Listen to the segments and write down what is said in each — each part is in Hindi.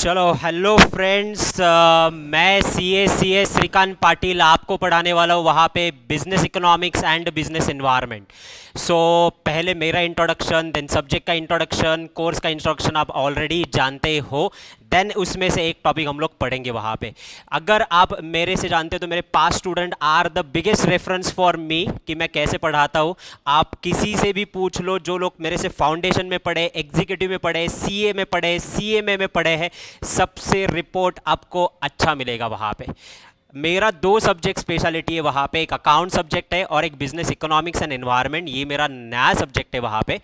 चलो हेलो फ्रेंड्स, मैं सी ए श्रीकांत पाटिल आपको पढ़ाने वाला हूँ वहाँ पे business economics and business environment. So पहले मेरा इंट्रोडक्शन, देन सब्जेक्ट का इंट्रोडक्शन, कोर्स का इंट्रोडक्शन आप ऑलरेडी जानते हो। देन उसमें से एक टॉपिक हम लोग पढ़ेंगे वहाँ पे। अगर आप मेरे से जानते हो तो मेरे पास student are the biggest reference for me कि मैं कैसे पढ़ाता हूँ। आप किसी से भी पूछ लो, जो लोग मेरे से फाउंडेशन में पढ़े, एग्जीक्यूटिव में पढ़े, सीए में पढ़े, सीएमए में पढ़े हैं, सबसे रिपोर्ट आपको अच्छा मिलेगा वहाँ पे। मेरा दो सब्जेक्ट स्पेशलिटी है वहाँ पे, एक अकाउंट सब्जेक्ट है और एक बिजनेस इकोनॉमिक्स एंड एनवायरनमेंट, ये मेरा नया सब्जेक्ट है वहाँ पे।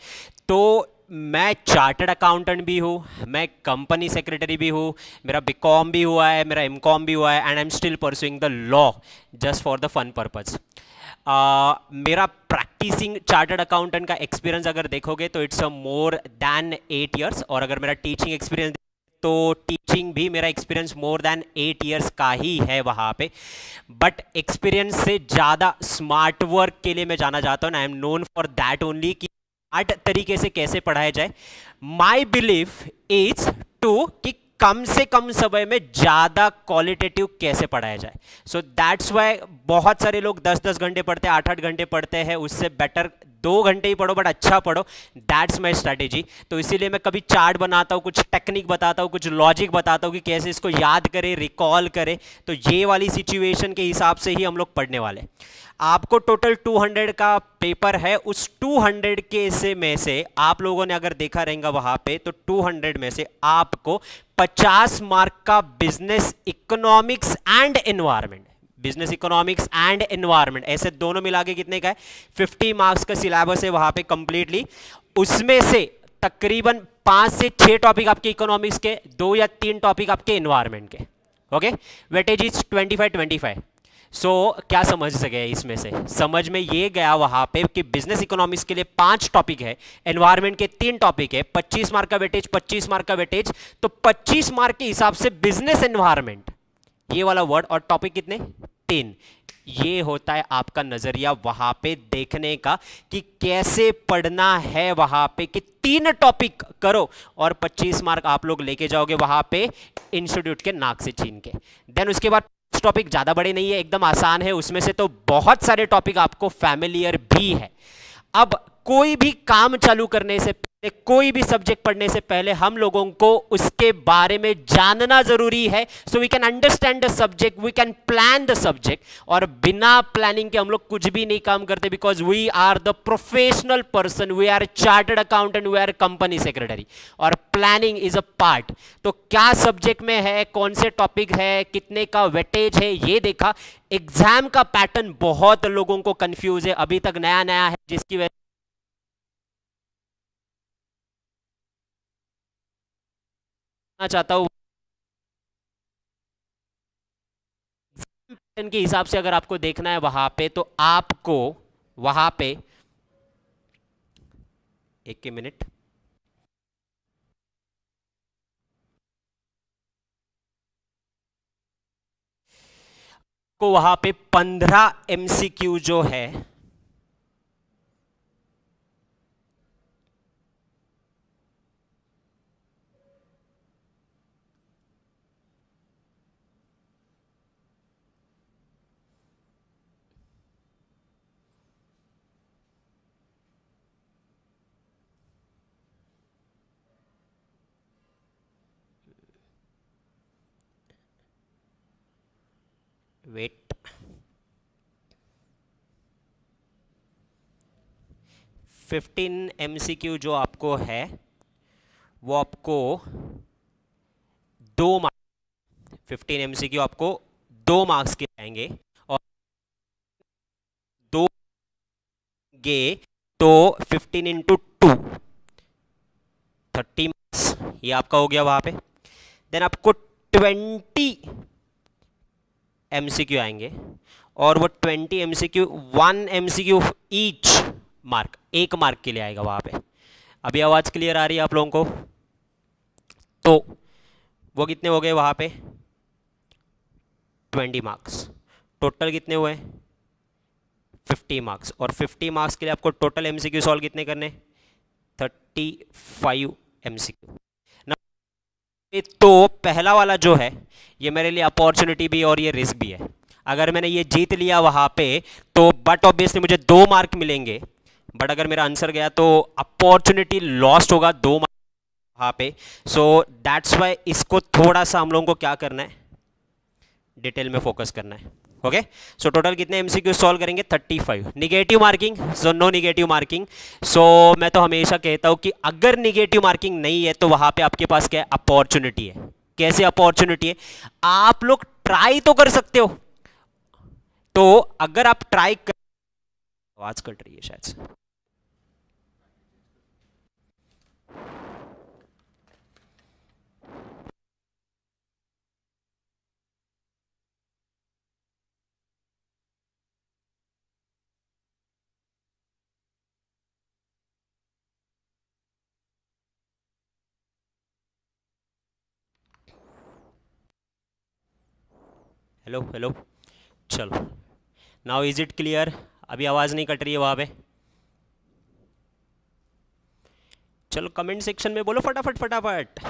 तो मैं चार्टर्ड अकाउंटेंट भी हूँ, मैं कंपनी सेक्रेटरी भी हूँ, मेरा बीकॉम भी हुआ है, मेरा एमकॉम भी हुआ है, and I am still pursuing the law just for the fun purpose. मेरा प्रैक्टिसिंग चार्टर्ड अकाउंटेंट का एक्सपीरियंस अगर देखोगे तो it's a more than 8 years, और अगर मेरा टीचिंग एक्सपीरियंस तो टीचिंग भी मेरा एक्सपीरियंस मोर देन 8 ईयर्स का ही है वहाँ पे। बट एक्सपीरियंस से ज़्यादा स्मार्ट वर्क के लिए मैं जाना चाहता हूँ, I am known for that only कि स्मार्ट तरीके से कैसे पढ़ाया जाए। माई बिलीफ इज टू कि कम से कम समय में ज़्यादा क्वालिटेटिव कैसे पढ़ाया जाए। सो दैट्स वाई बहुत सारे लोग 10-10 घंटे पढ़ते हैं, 8-8 घंटे पढ़ते हैं, उससे बेटर 2 घंटे ही पढ़ो बट अच्छा पढ़ो। That's my strategy. तो इसीलिए मैं कभी चार्ट बनाता हूँ, कुछ टेक्निक बताता हूँ, कुछ लॉजिक बताता हूँ कि कैसे इसको याद करें, रिकॉल करें। तो ये वाली सिचुएशन के हिसाब से ही हम लोग पढ़ने वाले। आपको टोटल 200 का पेपर है, उस 200 के से में से आप लोगों ने अगर देखा रहेगा वहां पे तो 200 में से आपको 50 मार्क का business economics and environment, business economics and environment ऐसे दोनों मिला के कितने का है, 50 मार्क्स का सिलेबस है वहां पे कंप्लीटली। उसमें से तकरीबन 5 से 6 टॉपिक आपके इकोनॉमिक्स के, 2 या 3 टॉपिक आपके एनवायरनमेंट के। Okay, weightage is 25-25। सो क्या समझ सके इसमें से? समझ में ये गया वहां पे कि बिजनेस इकोनॉमिक्स के लिए 5 टॉपिक है, एनवायरनमेंट के 3 टॉपिक है, 25 मार्क का वेटेज, 25 मार्क का वेटेज। तो 25 मार्क के हिसाब से बिजनेस एनवायरनमेंट ये वाला वर्ड और टॉपिक कितने, 3। ये होता है आपका नजरिया वहां पे देखने का कि कैसे पढ़ना है वहां पे, कि 3 टॉपिक करो और 25 मार्क आप लोग लेके जाओगे वहां पे इंस्टीट्यूट के नाक से छीन के। देन उसके बाद टॉपिक ज्यादा बड़े नहीं है, एकदम आसान है, उसमें से तो बहुत सारे टॉपिक आपको फैमिलियर भी है। अब कोई भी काम चालू करने से पहले, कोई भी सब्जेक्ट पढ़ने से पहले हम लोगों को उसके बारे में जानना जरूरी है। So we can understand the subject, we can plan the subject. और बिना प्लानिंग के हम लोग कुछ भी नहीं काम करते, because we are the professional person, we are chartered accountant, we are company secretary, और प्लानिंग इज अ पार्ट। तो क्या सब्जेक्ट में है, कौन से टॉपिक है, कितने का वेटेज है, ये देखा। एग्जाम का पैटर्न बहुत लोगों को कंफ्यूज है, अभी तक नया नया है, जिसकी वजह चाहता हूं के हिसाब से अगर आपको देखना है वहां पे, तो आपको वहां पे एक के मिनट को वहां पे 15 एमसीक्यू जो है, वेट, 15 एमसीक्यू जो आपको है वो आपको 2 मार्क्स, 15 एमसीक्यू आपको 2 मार्क्स के आएंगे, और 2 गे तो 15 इंटू 2 30 मार्क्स, ये आपका हो गया वहां पे। देन आपको 20 एमसीक्यू आएंगे, और वो 20 MCQ 1 MCQ each mark, 1 mark के लिए आएगा वहां पे। अभी आवाज क्लियर आ रही है आप लोगों को? तो वो कितने हो गए वहां पे, 20 मार्क्स। टोटल कितने हुए, 50 मार्क्स। और 50 मार्क्स के लिए आपको टोटल एमसीक्यू सॉल्व कितने करने, 35 एमसीक्यू। तो पहला वाला जो है ये मेरे लिए अपॉर्चुनिटी भी और ये रिस्क भी है। अगर मैंने ये जीत लिया वहां पे तो बट ऑब्वियसली मुझे 2 मार्क मिलेंगे, बट अगर मेरा आंसर गया तो अपॉर्चुनिटी लॉस्ट होगा 2 मार्क वहां पे। सो दैट्स वाई इसको थोड़ा सा हम लोगों को क्या करना है, डिटेल में फोकस करना है। ओके, सो टोटल कितने एमसीक्यू सॉल्व करेंगे? 35। Negative marking, so no negative marking. So मैं तो हमेशा कहता हूं कि अगर निगेटिव मार्किंग नहीं है तो वहां पे आपके पास क्या है? अपॉर्चुनिटी है। कैसे अपॉर्चुनिटी है? आप लोग ट्राई तो कर सकते हो, तो अगर आप ट्राई कर, आवाज कट रही है शायद से। हेलो हेलो, चलो नाउ इज इट क्लियर? अभी आवाज नहीं कट रही है वहां पे? चलो कमेंट सेक्शन में बोलो फटाफट फटाफट।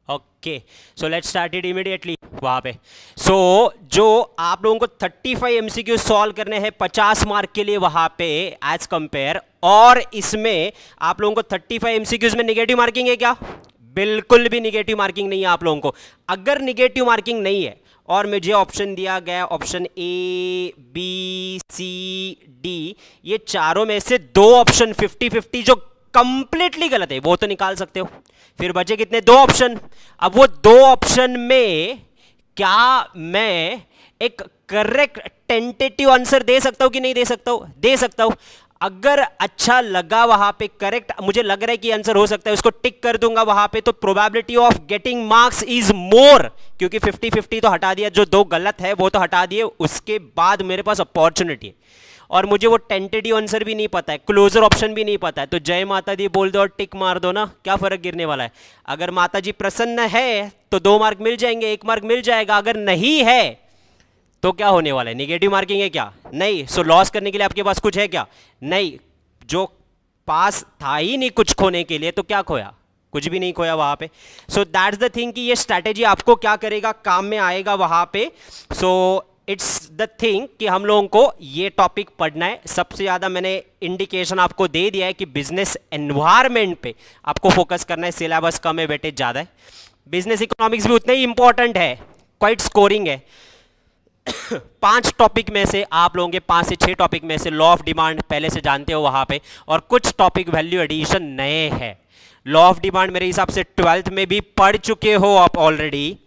Okay, so let's start it immediately वहां पे। सो जो आप लोगों को 35 एमसीक्यू सॉल्व करने हैं 50 मार्क के लिए वहां पे एज कंपेयर, और इसमें आप लोगों को 35 एमसीक्यूज में निगेटिव मार्किंग है क्या? बिल्कुल भी निगेटिव मार्किंग नहीं है आप लोगों को। अगर निगेटिव मार्किंग नहीं है और मुझे ऑप्शन दिया गया option A B C D, ये चारों में से 2 ऑप्शन 50-50 जो कंप्लीटली गलत है वो तो निकाल सकते हो। फिर बचे कितने? 2 ऑप्शन। अब वो 2 ऑप्शन में क्या मैं एक करेक्ट टेंटेटिव आंसर दे सकता हूं कि नहीं दे सकता हूं? दे सकता हूं। अगर अच्छा लगा वहां पे, करेक्ट मुझे लग रहा है कि आंसर हो सकता है, उसको टिक कर दूंगा वहां पे, तो probability of getting marks is more, क्योंकि 50-50 तो हटा दिया, जो 2 गलत है वो तो हटा दिए, उसके बाद मेरे पास अपॉर्चुनिटी है। और मुझे वो टेंटेटिव आंसर भी नहीं पता है, क्लोजर ऑप्शन भी नहीं पता है, तो जय माता दी बोल दो और टिक मार दो ना, क्या फर्क गिरने वाला है? अगर माता जी प्रसन्न है तो 2 मार्क मिल जाएंगे, 1 मार्क मिल जाएगा। अगर नहीं है तो क्या होने वाला है? निगेटिव मार्किंग है क्या? नहीं। सो लॉस करने के लिए आपके पास कुछ है क्या? नहीं। जो पास था ही नहीं कुछ खोने के लिए, तो क्या खोया? कुछ भी नहीं खोया वहां पे। सो दैट्स द थिंग कि ये स्ट्रैटेजी आपको क्या करेगा, काम में आएगा वहां पे। सो इट्स द थिंग कि हम लोगों को ये टॉपिक पढ़ना है। सबसे ज्यादा मैंने इंडिकेशन आपको दे दिया है कि बिजनेस एनवायरनमेंट पे आपको फोकस करना है। सिलेबस कम है, वेटेज ज्यादा है। बिजनेस इकोनॉमिक्स भी उतना ही इंपॉर्टेंट है, क्वाइट स्कोरिंग है। 5 टॉपिक में से आप लोगों के 5 से 6 टॉपिक में से लॉ ऑफ डिमांड पहले से जानते हो वहां पे, और कुछ टॉपिक वैल्यू एडिशन नए हैं। लॉ ऑफ डिमांड मेरे हिसाब से 12th में भी पढ़ चुके हो आप ऑलरेडी,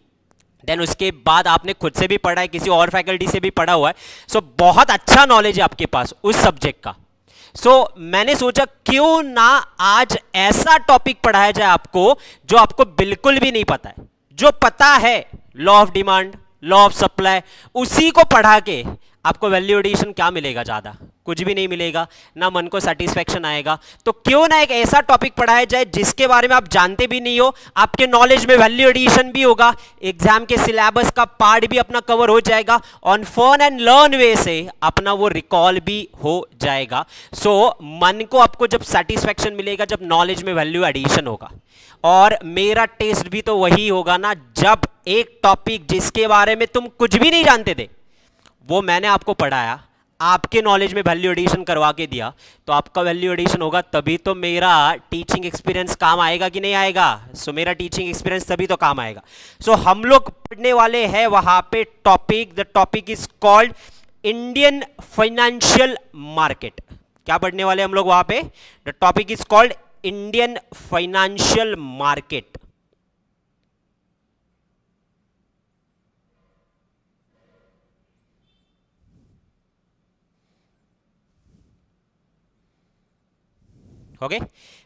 देन उसके बाद आपने खुद से भी पढ़ा है, किसी और फैकल्टी से भी पढ़ा हुआ है। सो बहुत अच्छा नॉलेज है आपके पास उस सब्जेक्ट का। सो मैंने सोचा क्यों ना आज ऐसा टॉपिक पढ़ाया जाए आपको जो आपको बिल्कुल भी नहीं पता है। जो पता है law of demand, law of supply, उसी को पढ़ा के आपको वैल्यू एडिशन क्या मिलेगा? ज्यादा कुछ भी नहीं मिलेगा, ना मन को सेटिस्फैक्शन आएगा। तो क्यों ना एक ऐसा टॉपिक पढ़ाया जाए जिसके बारे में आप जानते भी नहीं हो, आपके नॉलेज में वैल्यू एडिशन भी होगा, एग्जाम के सिलेबस का पार्ट भी अपना कवर हो जाएगा, ऑन फन एंड लर्न वे से अपना वो रिकॉल भी हो जाएगा। सो मन को आपको जब सेटिस्फैक्शन मिलेगा जब नॉलेज में वैल्यू एडिशन होगा, और मेरा टेस्ट भी तो वही होगा ना, जब एक टॉपिक जिसके बारे में तुम कुछ भी नहीं जानते थे वो मैंने आपको पढ़ाया, आपके नॉलेज में वैल्यू एडिशन करवा के दिया, तो आपका वैल्यू एडिशन होगा, तभी तो मेरा टीचिंग एक्सपीरियंस काम आएगा कि नहीं आएगा? सो मेरा टीचिंग एक्सपीरियंस तभी तो काम आएगा। सो हम लोग पढ़ने वाले हैं वहां पे topic, the topic is called Indian financial market. क्या पढ़ने वाले हम लोग वहां पे? The topic is called Indian financial market. Okay,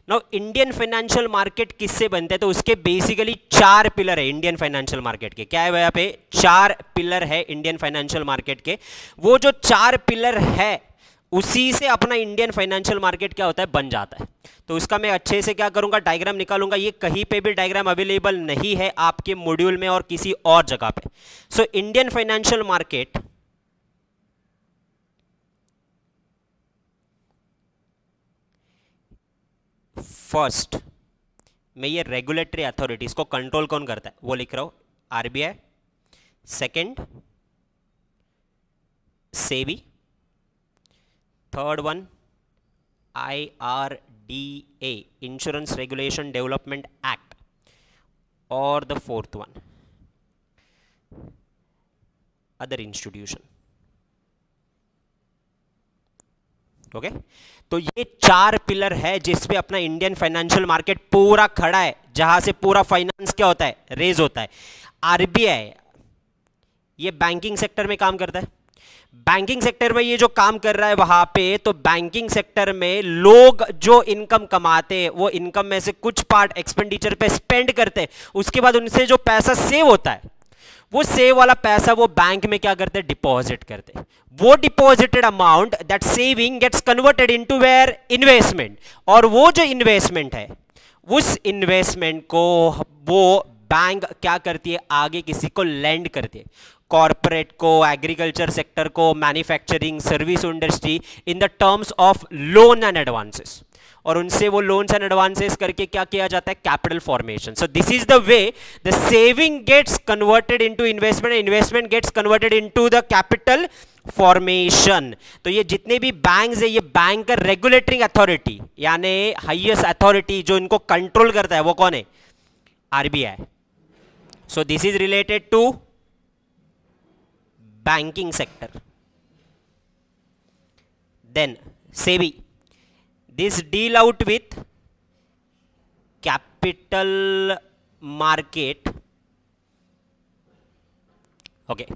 now Indian financial market किससे बनते हैं? तो उसके बेसिकली 4 पिलर है इंडियन फाइनेंशियल मार्केट के। क्या है यहाँ पे? 4 पिलर है इंडियन फाइनेंशियल मार्केट के। वो जो 4 पिलर है उसी से अपना इंडियन फाइनेंशियल मार्केट क्या होता है, बन जाता है। तो उसका मैं अच्छे से क्या करूंगा, डायग्राम निकालूंगा। ये कहीं पे भी डायग्राम अवेलेबल नहीं है आपके मॉड्यूल में और किसी और जगह पे। So Indian financial market first में ये रेगुलेटरी अथॉरिटीज को कंट्रोल कौन करता है, वो लिख रहा हूं, RBI. Second SEBI, third one IRDA, insurance regulation development act, और the fourth one other institution. Okay, तो ये चार पिलर है जिसपे अपना इंडियन फाइनेंशियल मार्केट पूरा खड़ा है, जहां से पूरा फाइनेंस क्या होता है, रेज होता है। आरबीआई ये बैंकिंग सेक्टर में काम करता है। बैंकिंग सेक्टर में ये जो काम कर रहा है वहां पे, तो बैंकिंग सेक्टर में लोग जो इनकम कमाते हैं वो इनकम में से कुछ पार्ट एक्सपेंडिचर पे स्पेंड करते हैं, उसके बाद उनसे जो पैसा सेव होता है, वो सेव वाला पैसा वो बैंक में क्या करते हैं, डिपॉजिट करते हैं। वो deposited amount, that saving gets converted into where, investment. और वो जो इन्वेस्टमेंट है, उस इन्वेस्टमेंट को वो बैंक क्या करती है, आगे किसी को लेंड करती है, कॉर्पोरेट को, एग्रीकल्चर सेक्टर को, manufacturing, service industry, in the terms of loan and advances. और उनसे वो लोन्स एंड एडवांसेस करके क्या किया जाता है, capital formation. So this is the way the saving gets converted into investment, investment gets converted into the capital formation. तो ये जितने भी बैंक्स है, ये बैंक का रेगुलेटरी अथॉरिटी यानी हाईएस्ट अथॉरिटी जो इनको कंट्रोल करता है, वो कौन है, RBI. So this is related to banking sector. Then SEBI, this deal out with capital market. Okay,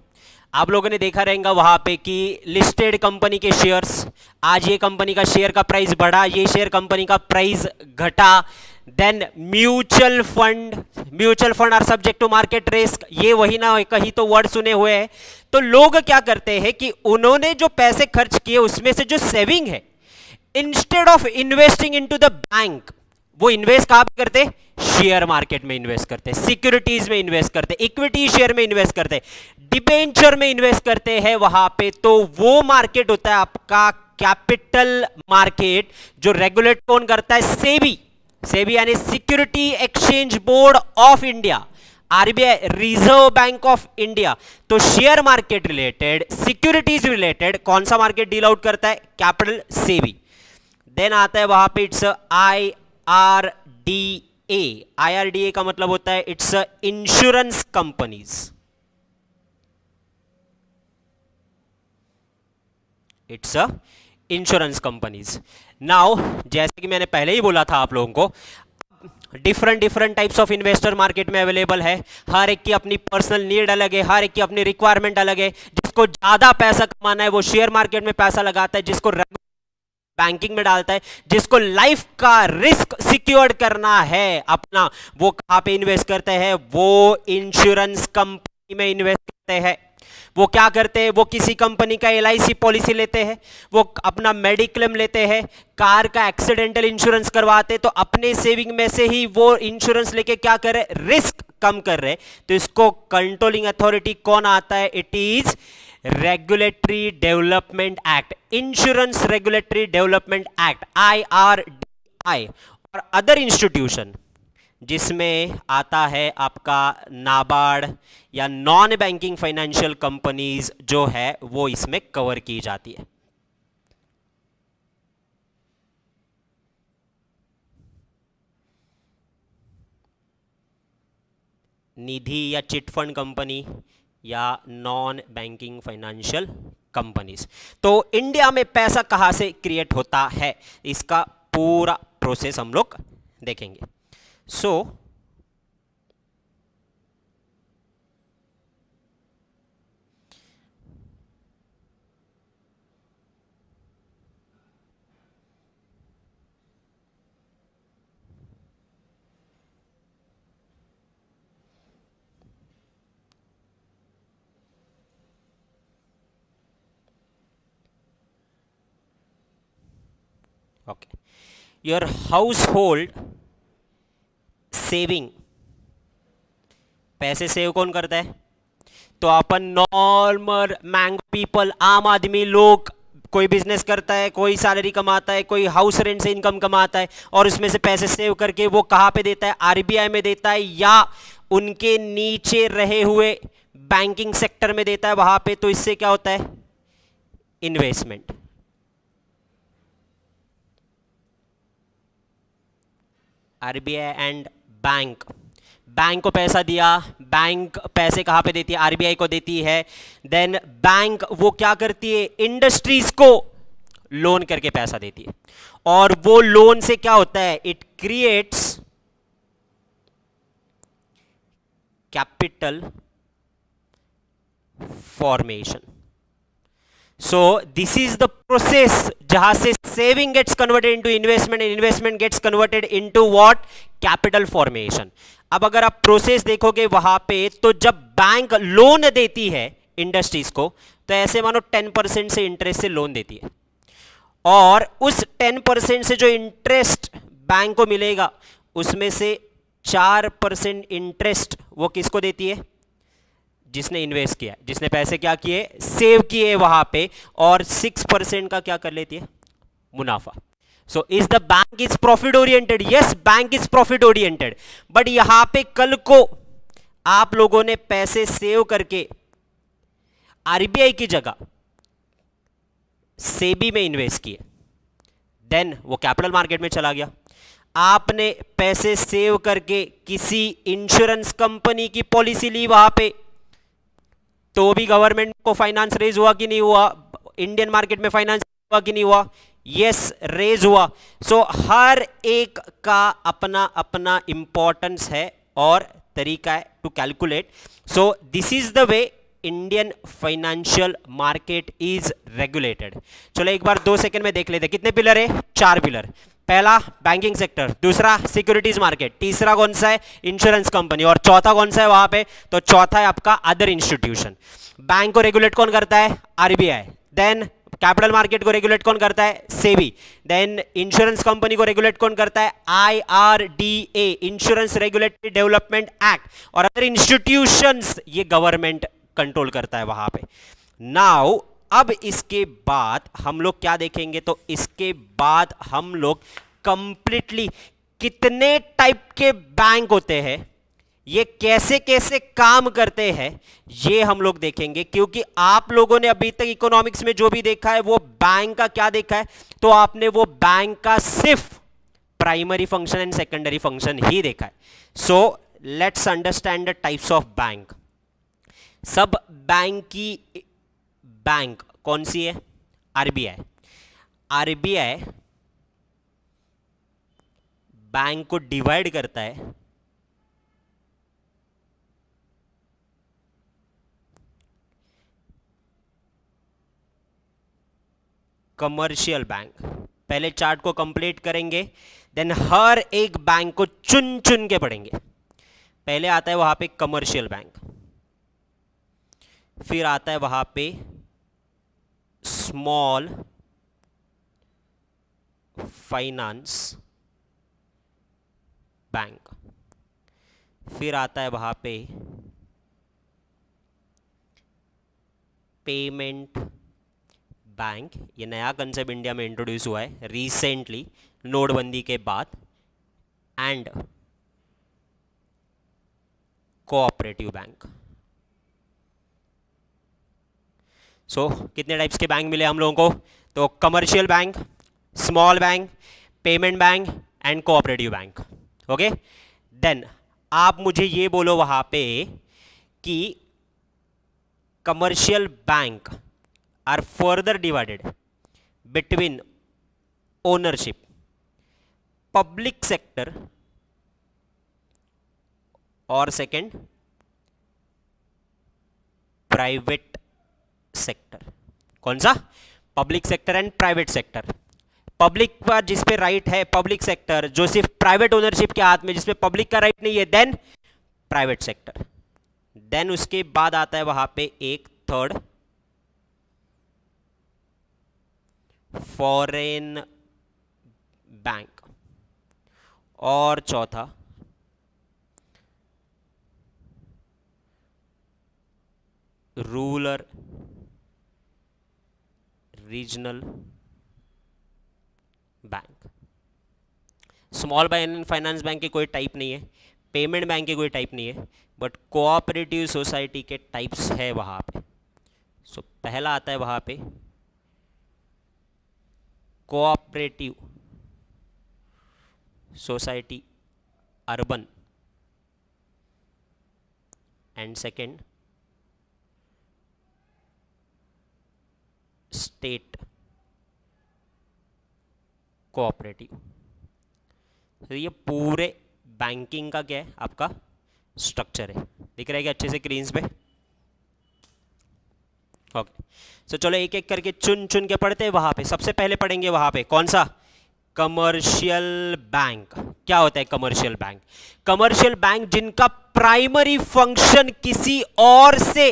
आप लोगों ने देखा रहेगा वहां पे कि लिस्टेड कंपनी के शेयर्स, आज ये कंपनी का शेयर का प्राइस बढ़ा, ये शेयर कंपनी का प्राइस घटा। Then mutual fund are subject to market risk, ये वही ना कहीं तो वर्ड सुने हुए हैं। तो लोग क्या करते हैं कि उन्होंने जो पैसे खर्च किए उसमें से जो सेविंग है, instead of investing into the bank, वो इन्वेस्ट कहां पे करते, शेयर मार्केट में इन्वेस्ट करते, सिक्योरिटीज में इन्वेस्ट करते, इक्विटी शेयर में इन्वेस्ट करते, डिबेंचर में इन्वेस्ट करते हैं वहां पे। तो वो मार्केट होता है आपका कैपिटल मार्केट, जो रेगुलेट कौन करता है, सेबी। सेबी यानी security exchange board of India, RBI reserve bank of India. तो share market related, securities related कौन सा मार्केट डील आउट करता है, कैपिटल, सेबी। देन आता है वहां पे इट्स IRDA। IRDA का मतलब होता है it's insurance companies. It's insurance companies. Now जैसे कि मैंने पहले ही बोला था आप लोगों को, different types of investor market में अवेलेबल है। हर एक की अपनी पर्सनल नीड अलग है, हर एक की अपनी रिक्वायरमेंट अलग है। जिसको ज्यादा पैसा कमाना है वो शेयर मार्केट में पैसा लगाता है, जिसको बैंकिंग में डालता है, जिसको लाइफ का रिस्क सिक्योर्ड करना है अपना, वो कहां पे इन्वेस्ट करते हैं, वो इंश्योरेंस कंपनी में इन्वेस्ट करते हैं। वो क्या करते हैं, वो किसी कंपनी का LIC पॉलिसी लेते हैं, वो अपना मेडिक्लेम लेते हैं, कार का एक्सीडेंटल इंश्योरेंस करवाते, तो अपने सेविंग में से ही वो इंश्योरेंस लेके क्या कर रहे, रिस्क कम कर रहे। तो इसको कंट्रोलिंग अथॉरिटी कौन आता है, it is regulatory development act, insurance regulatory development act, IRDI। और अदर इंस्टीट्यूशन जिसमें आता है आपका नाबार्ड या नॉन बैंकिंग फाइनेंशियल कंपनीज जो है वो इसमें कवर की जाती है। निधि या चिटफंड कंपनी या नॉन बैंकिंग फाइनेंशियल कंपनीज। तो इंडिया में पैसा कहां से क्रिएट होता है, इसका पूरा प्रोसेस हम लोग देखेंगे। So okay, your house hold saving, पैसे सेव कौन करता है? तो अपन नॉर्मल मैंग पीपल, आम आदमी लोग, कोई बिजनेस करता है, कोई सैलरी कमाता है, कोई हाउस रेंट से इनकम कमाता है और उसमें से पैसे सेव करके वो कहां पे देता है? आरबीआई में देता है या उनके नीचे रहे हुए बैंकिंग सेक्टर में देता है वहां पे। तो इससे क्या होता है? Investment. RBI and bank, bank को पैसा दिया, बैंक पैसे कहां पे देती है? आरबीआई को देती है। देन बैंक वो क्या करती है? इंडस्ट्रीज को लोन करके पैसा देती है और वो लोन से क्या होता है? It creates capital formation. So this is the process जहां से saving gets converted into investment and investment gets converted into what? Capital formation. अब अगर आप प्रोसेस देखोगे वहां पे, तो जब बैंक लोन देती है इंडस्ट्रीज को, तो ऐसे मानो 10% से इंटरेस्ट से लोन देती है और उस 10% से जो इंटरेस्ट बैंक को मिलेगा उसमें से 4% इंटरेस्ट वो किसको देती है? जिसने इन्वेस्ट किया, जिसने पैसे क्या किए? सेव किए वहां पे, और 6% का क्या कर लेती है? मुनाफा। So is the bank is profit oriented? Yes, bank is profit oriented, but यहां पे कल को आप लोगों ने पैसे सेव करके आरबीआई की जगह सेबी में इन्वेस्ट किए, देन वो कैपिटल मार्केट में चला गया। आपने पैसे सेव करके किसी इंश्योरेंस कंपनी की पॉलिसी ली वहां पे, तो भी गवर्नमेंट को फाइनेंस रेज हुआ कि नहीं हुआ? इंडियन मार्केट में फाइनेंस हुआ कि नहीं हुआ? यस, रेज हुआ। सो हर एक का अपना अपना इंपॉर्टेंस है और तरीका है to calculate. So this is the way Indian financial market is regulated. चलो एक बार 2 सेकंड में देख लेते, कितने पिलर है? 4 पिलर। पहला बैंकिंग सेक्टर, दूसरा सिक्योरिटीज मार्केट, तीसरा कौन सा है? इंश्योरेंस कंपनी, और चौथा कौन सा है वहां पे? तो चौथा है आपका अदर इंस्टीट्यूशन। बैंक को रेगुलेट कौन करता है? आरबीआई। देन कैपिटल मार्केट को रेगुलेट कौन करता है? सेबी। देन इंश्योरेंस कंपनी को रेगुलेट कौन करता है? IRDA, insurance regulatory development act. और अदर इंस्टीट्यूशंस ये गवर्नमेंट कंट्रोल करता है वहां पे। नाउ अब इसके बाद हम लोग क्या देखेंगे? तो इसके बाद हम लोग कंप्लीटली कितने टाइप के बैंक होते हैं, ये कैसे कैसे काम करते हैं, ये हम लोग देखेंगे। क्योंकि आप लोगों ने अभी तक इकोनॉमिक्स में जो भी देखा है वो बैंक का क्या देखा है? तो आपने वो बैंक का सिर्फ primary function and secondary function ही देखा है। So let's understand the types of bank. सब बैंक की बैंक कौन सी है? आरबीआई। आरबीआई बैंक को डिवाइड करता है कमर्शियल बैंक। पहले चार्ट को कंप्लीट करेंगे, देन हर एक बैंक को चुन चुन के पढ़ेंगे। पहले आता है वहां पे कमर्शियल बैंक, फिर आता है वहां पे स्मॉल फाइनेंस बैंक, फिर आता है वहां पे पेमेंट बैंक। ये नया कंसेप्ट इंडिया में इंट्रोड्यूस हुआ है रिसेंटली, नोटबंदी के बाद। And cooperative bank. सो कितने टाइप्स के बैंक मिले हम लोगों को? तो commercial bank, small bank, payment bank and cooperative bank. Okay, then आप मुझे ये बोलो वहां पे कि commercial bank are further divided between ownership, public sector और सेकेंड प्राइवेट सेक्टर। कौन सा? Public sector and private sector. Public पर जिस पे राइट है पब्लिक सेक्टर, जो सिर्फ प्राइवेट ओनरशिप के हाथ में, जिसमें पब्लिक का राइट नहीं है, देन प्राइवेट सेक्टर। देन उसके बाद आता है वहां पे एक थर्ड फॉरेन बैंक, और चौथा rural regional bank. Small finance bank के कोई टाइप नहीं है, पेमेंट बैंक के कोई टाइप नहीं है, बट कोऑपरेटिव सोसाइटी के टाइप्स है वहां पे। सो पहला आता है वहां पे cooperative society urban, and second state cooperative. तो ये पूरे बैंकिंग का क्या है आपका स्ट्रक्चर है, दिख रहा है क्या अच्छे से स्क्रीन पे? ओके, सो चलो एक एक करके चुन चुन के पढ़ते हैं। वहां पे सबसे पहले पढ़ेंगे वहां पे कौन सा, कमर्शियल बैंक। क्या होता है कमर्शियल बैंक? कमर्शियल बैंक जिनका प्राइमरी फंक्शन किसी और से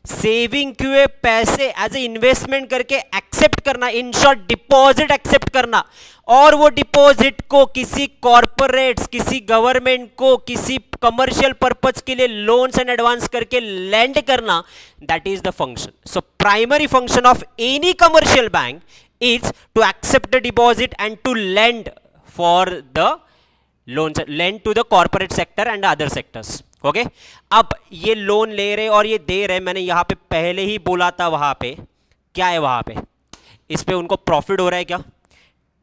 सेविंग हुए पैसे एज ए इन्वेस्टमेंट करके एक्सेप्ट करना, इन शॉर्ट डिपॉजिट एक्सेप्ट करना, और वो डिपॉजिट को किसी कॉर्पोरेट्स, किसी गवर्नमेंट को किसी कमर्शियल पर्पस के लिए लोन्स एंड एडवांस करके लेंड करना, that is the function. So primary function of any commercial bank is to accept the deposit and to lend for the loans, lend to the corporate sector and other sectors. Okay, अब ये लोन ले रहे और ये दे रहे, मैंने यहां पे पहले ही बोला था वहां पे क्या है, वहां पे इस पे उनको प्रॉफिट हो रहा है क्या?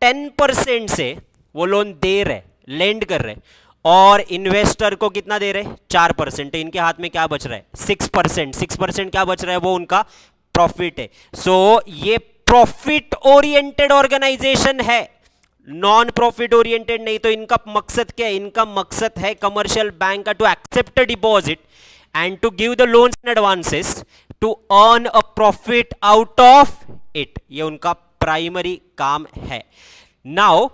10% से वो लोन दे रहे, लेंड कर रहे, और इन्वेस्टर को कितना दे रहे? 4%। इनके हाथ में क्या बच रहा है? 6%। 6% क्या बच रहा है? वो उनका प्रॉफिट है। सो ये प्रॉफिट ओरिएंटेड ऑर्गेनाइजेशन है, नॉन प्रॉफिट ओरिएंटेड नहीं। तो इनका मकसद क्या है? इनका मकसद है कमर्शियल बैंक का to accept deposit and to give the loans and advances to earn a profit out of it. ये उनका प्राइमरी काम है। नाउ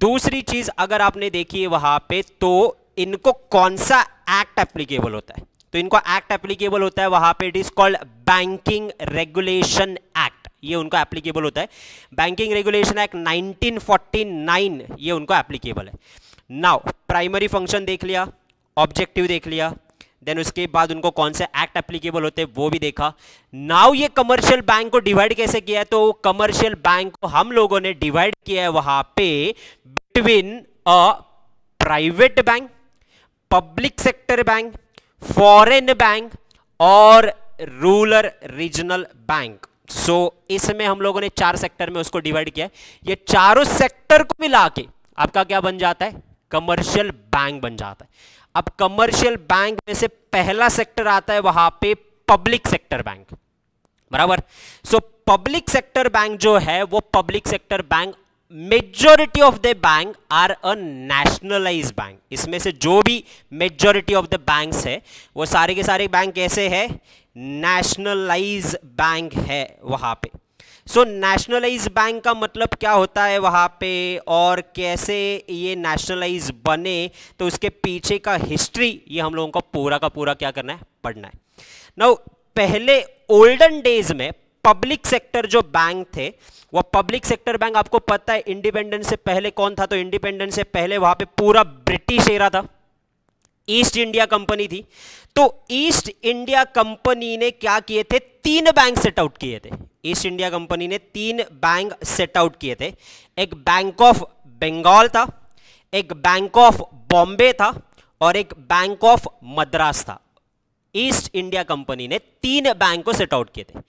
दूसरी चीज अगर आपने देखी है वहां पे, तो इनको कौन सा एक्ट एप्लीकेबल होता है? तो इनको एक्ट एप्लीकेबल होता है वहां पे, it is called banking regulation act. ये उनको एप्लीकेबल होता है, बैंकिंग रेगुलेशन एक्ट 1949, ये उनको एप्लीकेबल है। नाउ प्राइमरी फंक्शन देख लिया, ऑब्जेक्टिव देख लिया, देन उसके बाद उनको कौन से एक्ट एप्लीकेबल होते हैं वो भी देखा। नाउ ये कमर्शियल बैंक को डिवाइड कैसे किया है? तो कमर्शियल बैंक को हम लोगों ने डिवाइड किया है वहां पे between a private bank, public sector bank, foreign bank और रूरल रीजनल बैंक। सो इसमें हम लोगों ने 4 सेक्टर में उसको डिवाइड किया है। ये चारों सेक्टर को मिला के आपका क्या बन जाता है? कमर्शियल बैंक बन जाता है। अब कमर्शियल बैंक में से पहला सेक्टर आता है वहां पे पब्लिक सेक्टर बैंक, बराबर। सो पब्लिक सेक्टर बैंक जो है वो public sector bank, majority of the bank are a nationalise bank. इसमें से जो भी मेजॉरिटी ऑफ द बैंक्स है वो सारे के सारे बैंक कैसे है? नेशनलाइज बैंक है वहां पे। सो नेशनलाइज बैंक का मतलब क्या होता है वहां पे, और कैसे ये नेशनलाइज बने, तो उसके पीछे का हिस्ट्री ये हम लोगों को पूरा का पूरा क्या करना है? पढ़ना है। नाउ पहले ओल्डन डेज में पब्लिक सेक्टर जो बैंक थे, वो पब्लिक सेक्टर बैंक आपको पता है इंडिपेंडेंस से पहले कौन था? तो इंडिपेंडेंस से पहले वहां पे पूरा ब्रिटिश एरा था, ईस्ट इंडिया कंपनी थी। तो ईस्ट इंडिया कंपनी ने क्या किए थे? 3 बैंक सेट आउट किए थे। ईस्ट इंडिया कंपनी ने 3 बैंक सेट आउट किए थे। एक बैंक ऑफ बंगाल था, एक बैंक ऑफ बॉम्बे था, और एक बैंक ऑफ मद्रास था। ईस्ट इंडिया कंपनी ने 3 बैंक को सेट आउट किए थे,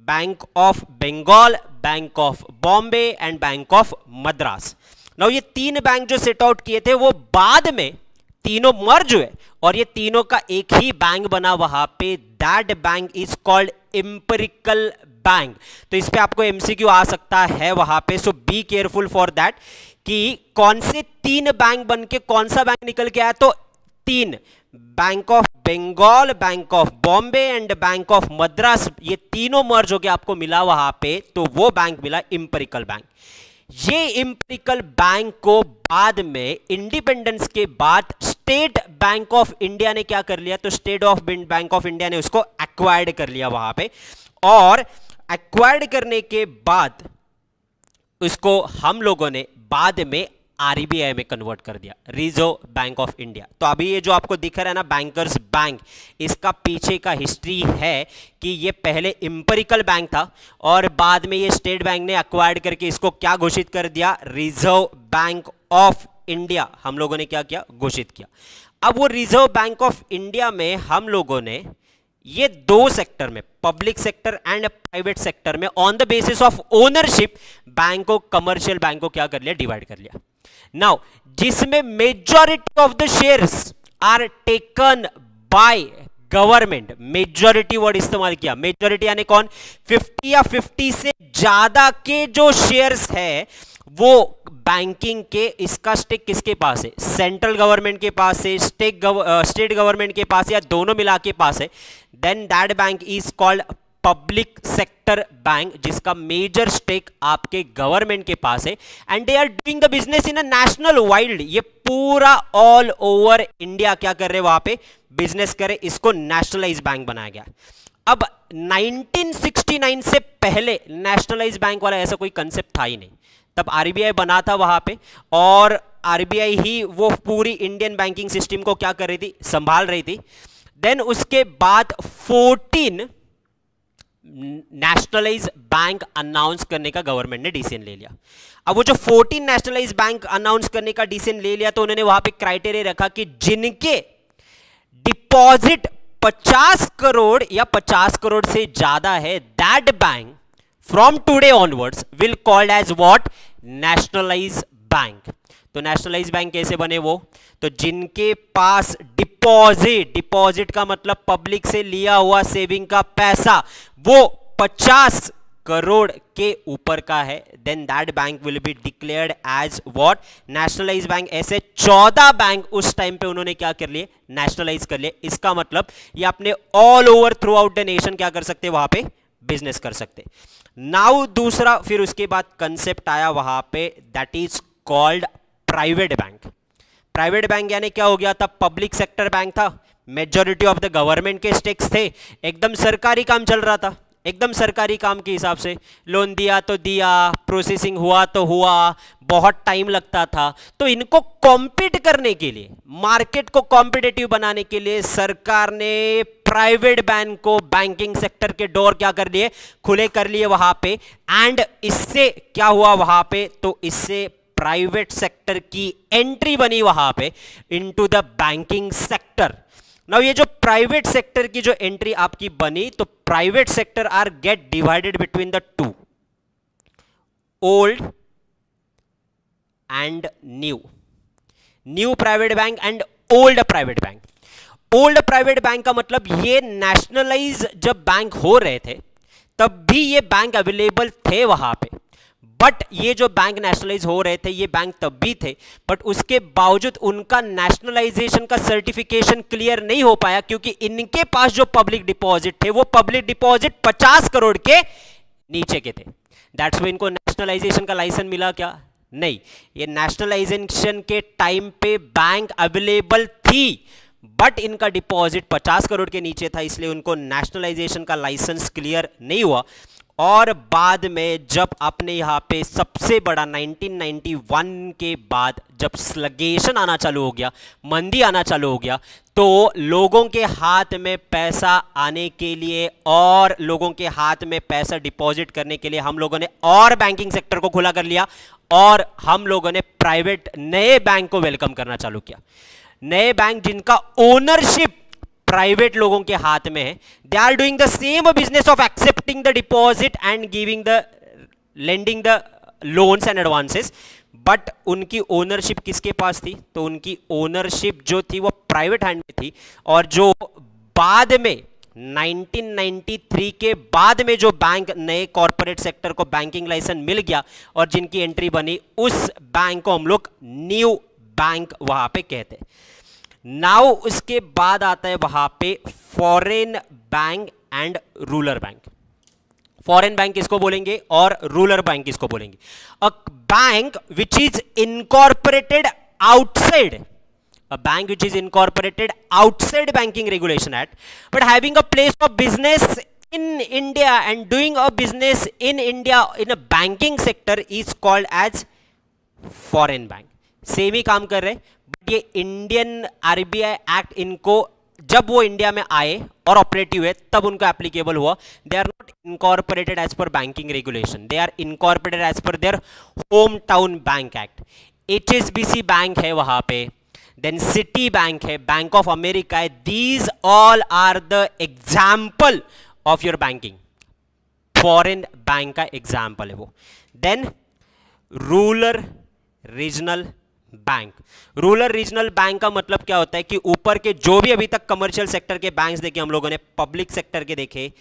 Bank of Bengal, Bank of Bombay and Bank of Madras. Now ये 3 बैंक जो सेट आउट किए थे वो बाद में तीनों मर्ज हुए और ये तीनों का एक ही बैंक बना वहां पे। That bank is called empirical bank. तो इस पे आपको एमसीक्यू आ सकता है वहां पे, सो बी केयरफुल फॉर दैट कि कौन से 3 बैंक बन के कौन सा बैंक निकल के आया। तो 3, Bank of Bengal, Bank of Bombay and Bank of Madras, ये तीनों मर्ज होके आपको मिला वहां पे, तो वो बैंक मिला एम्पिरिकल बैंक। ये एम्पिरिकल बैंक को बाद में इंडिपेंडेंस के बाद स्टेट बैंक ऑफ इंडिया ने क्या कर लिया? तो state of bank of India ने उसको एक्वायर्ड कर लिया वहां पे, और एक्वायर्ड करने के बाद उसको हम लोगों ने बाद में आरबीआई में कन्वर्ट कर दिया, रिजर्व बैंक ऑफ इंडिया। तो अभी ये जो आपको दिख रहा है ना बैंकर्स बैंक, इसका पीछे का हिस्ट्री है कि ये पहले इंपेरिकल बैंक था और बाद में ये स्टेट बैंक ने एक्वायर्ड करके इसको क्या घोषित कर दिया, रिजर्व बैंक ऑफ इंडिया हम लोगों ने क्या किया, घोषित किया। अब वो रिजर्व बैंक ऑफ इंडिया में हम लोगों ने ये दो सेक्टर में, public sector and private sector में, on the basis of ownership bank को, कमर्शियल बैंक को क्या कर लिया, डिवाइड कर लिया। नाउ जिसमें majority of the shares are taken by government, majority word इस्तेमाल किया, मेजॉरिटी यानी कौन, 50 या 50 से ज्यादा के जो शेयर्स है वो बैंकिंग के, इसका स्टेक किसके पास है, सेंट्रल गवर्नमेंट के पास है, स्टेट गवर्नमेंट के पास है, या दोनों मिला के पास है, then that bank is called public sector bank, जिसका मेजर स्टेक आपके गवर्नमेंट के पास है and they are doing the business in a national wide. ये पूरा ऑल ओवर इंडिया क्या कर रहे वहां पे बिजनेस करे, इसको नेशनलाइज बैंक बनाया गया। अब 1969 से पहले नेशनलाइज बैंक वाला ऐसा कोई कंसेप्ट था ही नहीं, तब आरबीआई बना था वहां पे और आरबीआई ही वो पूरी इंडियन बैंकिंग सिस्टम को क्या कर रही थी, संभाल रही थी। देन उसके बाद 14 नेशनलाइज बैंक अनाउंस करने का गवर्नमेंट ने डिसीजन ले लिया। अब वो जो 14 नेशनलाइज बैंक अनाउंस करने का डिसीजन ले लिया तो उन्होंने वहां पे क्राइटेरिया रखा कि जिनके डिपॉजिट 50 करोड़ या 50 करोड़ से ज्यादा है, that bank from today onwards will called as what, nationalise bank. तो नेशनलाइज बैंक कैसे बने वो, तो जिनके पास डिपॉजिट, डिपॉजिट का मतलब पब्लिक से लिया हुआ सेविंग का पैसा, वो 50 करोड़ के ऊपर का है, then that bank will be declared as what, nationalise bank. ऐसे 14 बैंक उस टाइम पे उन्होंने क्या कर लिए, नेशनलाइज कर लिए। इसका मतलब ये अपने all over through out the nation क्या कर सकते, वहां पे बिजनेस कर सकते। नाउ दूसरा फिर उसके बाद कंसेप्ट आया वहां पे, that is called private bank. Private bank यानी क्या हो गया था, पब्लिक सेक्टर बैंक था, मेजॉरिटी ऑफ द गवर्नमेंट के स्टेक्स थे, एकदम सरकारी काम चल रहा था, एकदम सरकारी काम के हिसाब से लोन दिया तो दिया, प्रोसेसिंग हुआ तो हुआ, बहुत टाइम लगता था। तो इनको कॉम्पीट करने के लिए, मार्केट को कॉम्पिटिटिव बनाने के लिए सरकार ने प्राइवेट बैंक को, बैंकिंग सेक्टर के डोर क्या कर लिए, खुले कर लिए वहां पे। एंड इससे क्या हुआ वहां पे, तो इससे प्राइवेट सेक्टर की एंट्री बनी वहां पे into the banking sector. Now ये जो प्राइवेट सेक्टर की जो एंट्री आपकी बनी, तो private sector are get divided between the two, old and new, new private bank and old private bank. Old private bank का मतलब ये नेशनलाइज जब बैंक हो रहे थे तब भी ये बैंक अवेलेबल थे वहां पे, बट ये जो बैंक नेशनलाइज हो रहे थे ये बैंक तब भी थे, बट उसके बावजूद उनका नेशनलाइजेशन का सर्टिफिकेशन क्लियर नहीं हो पाया क्योंकि इनके पास जो पब्लिक डिपॉजिट थे वो पब्लिक डिपॉजिट 50 करोड़ के नीचे के थे। दैट्स व्हाई इनको नेशनलाइजेशन का लाइसेंस मिला क्या, नहीं। ये नेशनलाइजेशन के टाइम पे बैंक अवेलेबल थी बट इनका डिपॉजिट 50 करोड़ के नीचे था, इसलिए उनको नेशनलाइजेशन का लाइसेंस क्लियर नहीं हुआ। और बाद में जब आपने यहाँ पे सबसे बड़ा 1991 के बाद जब स्लगेशन आना चालू हो गया, मंदी आना चालू हो गया, तो लोगों के हाथ में पैसा आने के लिए और लोगों के हाथ में पैसा डिपॉजिट करने के लिए हम लोगों ने और बैंकिंग सेक्टर को खुला कर लिया और हम लोगों ने प्राइवेट नए बैंक को वेलकम करना चालू किया। नए बैंक जिनका ओनरशिप प्राइवेट लोगों के हाथ में है, they are doing the same business of accepting the deposit and giving the lending the loans and advances, but उनकी ओनरशिप किसके पास थी, तो उनकी ओनरशिप जो थी वो प्राइवेट हैंड में थी। और जो बाद में 1993 के बाद में जो बैंक नए कॉर्पोरेट सेक्टर को बैंकिंग लाइसेंस मिल गया और जिनकी एंट्री बनी, उस बैंक को हम लोग न्यू बैंक वहां पे कहते हैं। नाउ उसके बाद आता है वहां पे foreign bank and rural bank. Foreign bank किसको बोलेंगे और रूरल बैंक किसको बोलेंगे? A bank which is incorporated outside, a bank which is incorporated outside banking regulation act but having a place of business in India and doing a business in India in a banking sector is called as foreign bank. Same ही काम कर रहे हैं, बट ये इंडियन आरबीआई एक्ट इनको जब वो इंडिया में आए और ऑपरेटिव हुए तब उनको एप्लीकेबल हुआ. They are not incorporated as per banking regulation, they are incorporated as per their home town bank act. HSBC bank है वहां पे, देन सिटी बैंक है, बैंक ऑफ अमेरिका है. These all are the example of your banking. Foreign bank का एग्जाम्पल है वो. Then rural regional bank. Rural regional bank का मतलब क्या होता है कि ऊपर के जो भी अभी तक कमर्शियल सेक्टर के बैंक्स देखे हम लोगों ने, पब्लिक सेक्टर के देखे,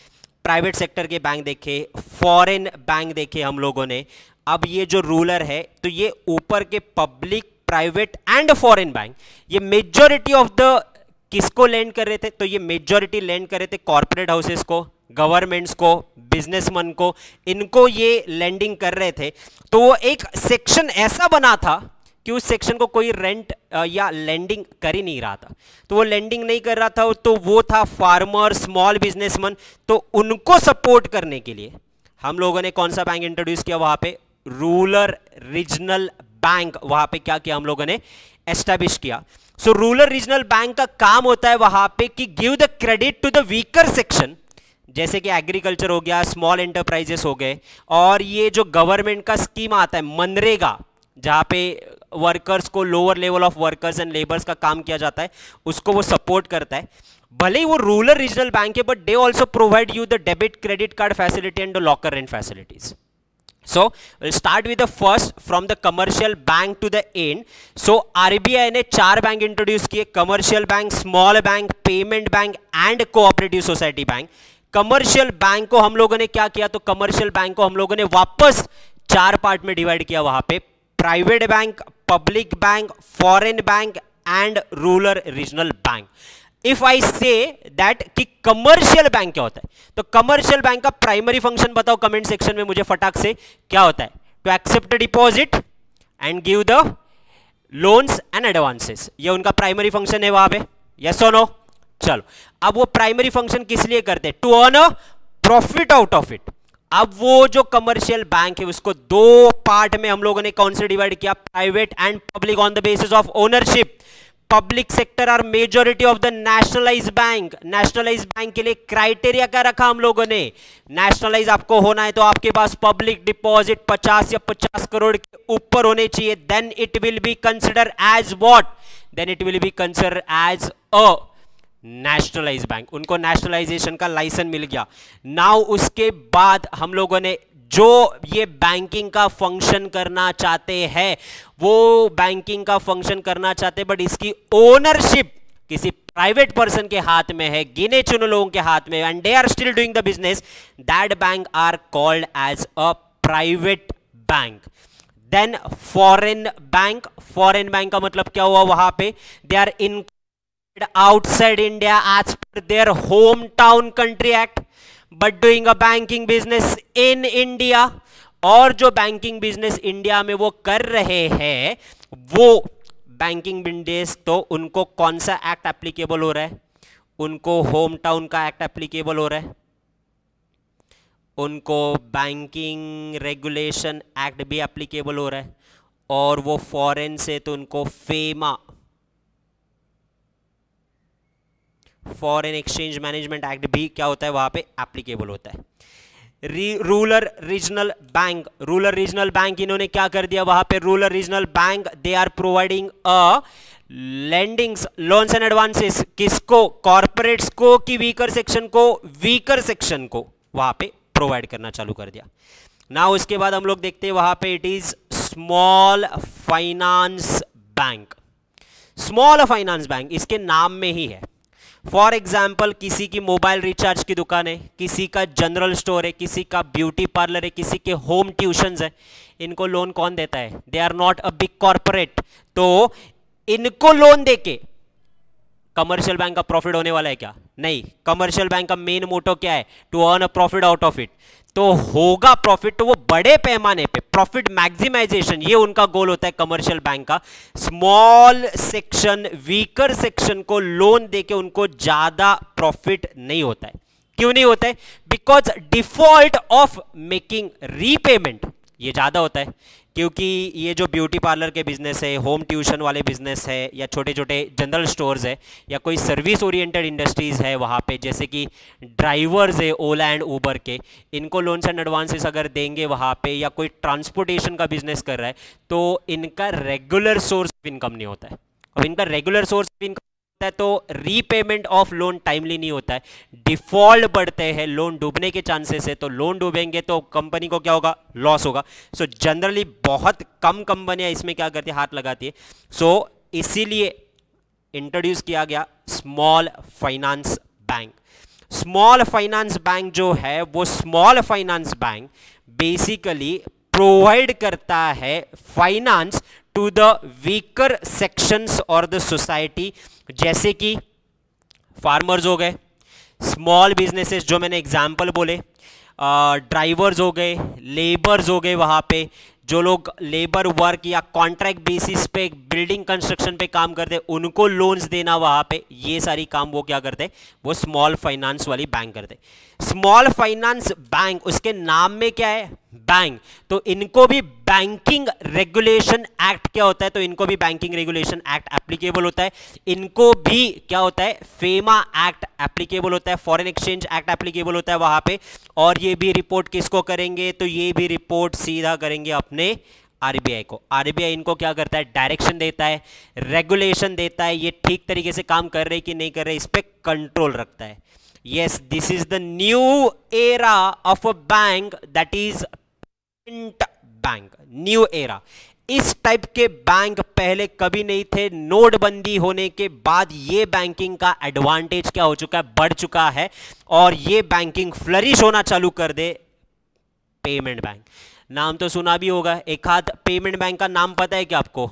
प्राइवेट सेक्टर के बैंक देखे, फॉरेन बैंक देखे हम लोगों ने. अब ये जो रूरल है तो ये ऊपर के public, private and foreign bank, ये मेजॉरिटी ऑफ द किसको लेंड कर रहे थे? तो ये मेजॉरिटी लेंड कर रहे थे कॉर्पोरेट हाउसेस को, गवर्नमेंट्स को, बिजनेसमैन को, इनको ये लेंडिंग कर रहे थे. तो वो एक सेक्शन ऐसा बना था कि उस सेक्शन को कोई रेंट या लेंडिंग कर ही नहीं रहा था. तो वो लेंडिंग नहीं कर रहा था, तो वो था फार्मर, स्मॉल बिजनेसमैन. तो उनको सपोर्ट करने के लिए हम लोगों ने कौन सा बैंक इंट्रोड्यूस किया? वहां पे रूरल रीजनल बैंक. वहां पे क्या किया हम लोगों ने? एस्टैब्लिश किया. सो रूरल रीजनल बैंक का काम होता है वहां पे कि give the credit to the weaker section, जैसे कि एग्रीकल्चर हो गया, स्मॉल एंटरप्राइजेस हो गए. और ये जो गवर्नमेंट का स्कीम आता है मनरेगा, जहां पे वर्कर्स को, lower level of workers and labours का काम किया जाता है, उसको वो सपोर्ट करता है. भले ही वो रूरल रीजनल बैंक है, but they also provide you the debit credit card facility and the locker rent facilities. So we'll start with the first from the commercial bank to the end. So RBI ने 4 बैंक इंट्रोड्यूस किए, commercial bank, small bank, payment bank and cooperative society bank. Commercial bank को हम लोगों ने क्या किया? तो कमर्शियल बैंक को हम लोगों ने वापस 4 पार्ट में डिवाइड किया. वहां पे private bank, public bank, foreign bank and rural regional bank. If I say that कि कमर्शियल बैंक क्या होता है, तो कमर्शियल बैंक का प्राइमरी फंक्शन बताओ कमेंट सेक्शन में मुझे फटाक से. क्या होता है? To accept deposit and give the loans and advances. ये उनका प्राइमरी फंक्शन है वहां पे. यस और नो? चलो, अब वो प्राइमरी फंक्शन किस लिए करते हैं? To earn a profit out of it. अब वो जो कमर्शियल बैंक है उसको 2 पार्ट में हम लोगों ने कौन से डिवाइड किया? Private and public on the basis of ownership. Public sector are majority of the nationalise bank. Nationalise bank के लिए क्राइटेरिया क्या रखा हम लोगों ने? नेशनलाइज आपको होना है तो आपके पास पब्लिक डिपॉजिट 50 या 50 करोड़ के ऊपर होने चाहिए. Then it will be consider as what? Then it will be consider as a nationalise bank. उनको नेशनलाइजेशन का लाइसेंस मिल गया. नाउ उसके बाद हम लोगों ने जो ये बैंकिंग का फंक्शन करना चाहते हैं, वो बैंकिंग का फंक्शन करना चाहते हैं, बट इसकी ओनरशिप किसी प्राइवेट पर्सन के हाथ में है, गिने चुने लोगों के हाथ में, and they are still doing the business. That bank are called as a private bank. Then foreign bank. Foreign bank का मतलब क्या हुआ? वहां पे they are in outside India as per their hometown country act, but doing a banking business in India. और जो बैंकिंग बिजनेस इंडिया में वो कर रहे हैं, वो बैंकिंग बिजनेस, तो उनको कौन सा एक्ट एप्लीकेबल हो रहा है? उनको होम टाउन का एक्ट एप्लीकेबल हो रहा है. उनको बैंकिंग रेगुलेशन एक्ट भी एप्लीकेबल हो रहा है. और वो फॉरेन से तो उनको FEMA, foreign exchange management act भी क्या होता है? वहां पे एप्लीकेबल होता है. Rural regional bank. Rural regional bank इन्होंने क्या कर दिया वहां पे? Rural regional bank they are providing a lendings, loans and advances. किसको? कॉर्पोरेट्स को कि वीकर सेक्शन को? वीकर सेक्शन को वहां पे प्रोवाइड करना चालू कर दिया. ना उसके बाद हम लोग देखते हैं वहां पे it is small finance bank. Small finance bank इसके नाम में ही है. फॉर एग्जाम्पल, किसी की मोबाइल रिचार्ज की दुकान है, किसी का जनरल स्टोर है, किसी का ब्यूटी पार्लर है, किसी के होम ट्यूशंस है. इनको लोन कौन देता है? They are not a big corporate. तो इनको लोन देके कमर्शियल बैंक का प्रॉफिट होने वाला है क्या? नहीं. कमर्शियल बैंक का मेन मोटो क्या है? To earn a profit out of it. तो होगा प्रॉफिट, तो वो बड़े पैमाने पे प्रॉफिट मैक्सिमाइजेशन, ये उनका गोल होता है कमर्शियल बैंक का. स्मॉल सेक्शन, वीकर सेक्शन को लोन देके उनको ज्यादा प्रॉफिट नहीं होता है. क्यों नहीं होता है? Because default of making repayment ये ज़्यादा होता है, क्योंकि ये जो ब्यूटी पार्लर के बिजनेस है, होम ट्यूशन वाले बिजनेस है, या छोटे छोटे जनरल स्टोर्स है, या कोई सर्विस ओरिएंटेड इंडस्ट्रीज़ है वहाँ पे, जैसे कि ड्राइवर्स है ओला एंड ऊबर के, इनको लोन्स एंड एडवांसेस अगर देंगे वहाँ पे, या कोई ट्रांसपोर्टेशन का बिजनेस कर रहा है, तो इनका रेगुलर सोर्स ऑफ इनकम नहीं होता है। अब इनका रेगुलर सोर्स ऑफ इनकम है तो रीपेमेंट ऑफ लोन टाइमली नहीं होता है, डिफॉल्ट बढ़ते हैं, लोन डूबने के चांसेस है, तो लोन डूबेंगे तो कंपनी को क्या होगा, लॉस होगा। सो जनरली बहुत कम कंपनियां इसमें क्या करती है, हाथ लगाती है। सो इसीलिए इंट्रोड्यूस किया गया small finance bank. Small finance bank जो है वो small finance bank basically provide करता है finance to the weaker sections और द सोसाइटी, जैसे कि फार्मर्स हो गए, स्मॉल बिजनेसेस जो मैंने एग्जांपल बोले, ड्राइवर्स हो गए, लेबर्स हो गए, वहाँ पे जो लोग लेबर वर्क या कॉन्ट्रैक्ट बेसिस पे बिल्डिंग कंस्ट्रक्शन पे काम करते हैं, उनको लोन्स देना वहाँ पे, ये सारी काम वो क्या करते हैं, वो स्मॉल फाइनेंस वाली बैंक करते हैं। स्मॉल फाइनेंस बैंक, उसके नाम में क्या है, बैंक, तो इनको भी बैंकिंग रेगुलेशन एक्ट क्या होता है, तो इनको भी बैंकिंग रेगुलेशन एक्ट एप्लीकेबल होता है। इनको भी क्या होता है, फेमा एक्ट एप्लीकेबल होता है, फॉरेन एक्सचेंज एक्ट एप्लीकेबल होता है वहां पे। और ये भी रिपोर्ट किसको करेंगे, तो ये भी रिपोर्ट सीधा करेंगे अपने आरबीआई को। आरबीआई इनको क्या करता है, डायरेक्शन देता है, रेगुलेशन देता है, ये ठीक तरीके से काम कर रहे कि नहीं कर रहे, इस पर कंट्रोल रखता है। Yes, this is the new era of a bank, that is bank, new era. इस टाइप के बैंक पहले कभी नहीं थे। नोटबंदी होने के बाद ये बैंकिंग का एडवांटेज क्या हो चुका है, बढ़ चुका है, और ये बैंकिंग फ्लरिश होना चालू कर दे। पेमेंट बैंक, नाम तो सुना भी होगा, एक हाथ पेमेंट बैंक का नाम पता है क्या आपको?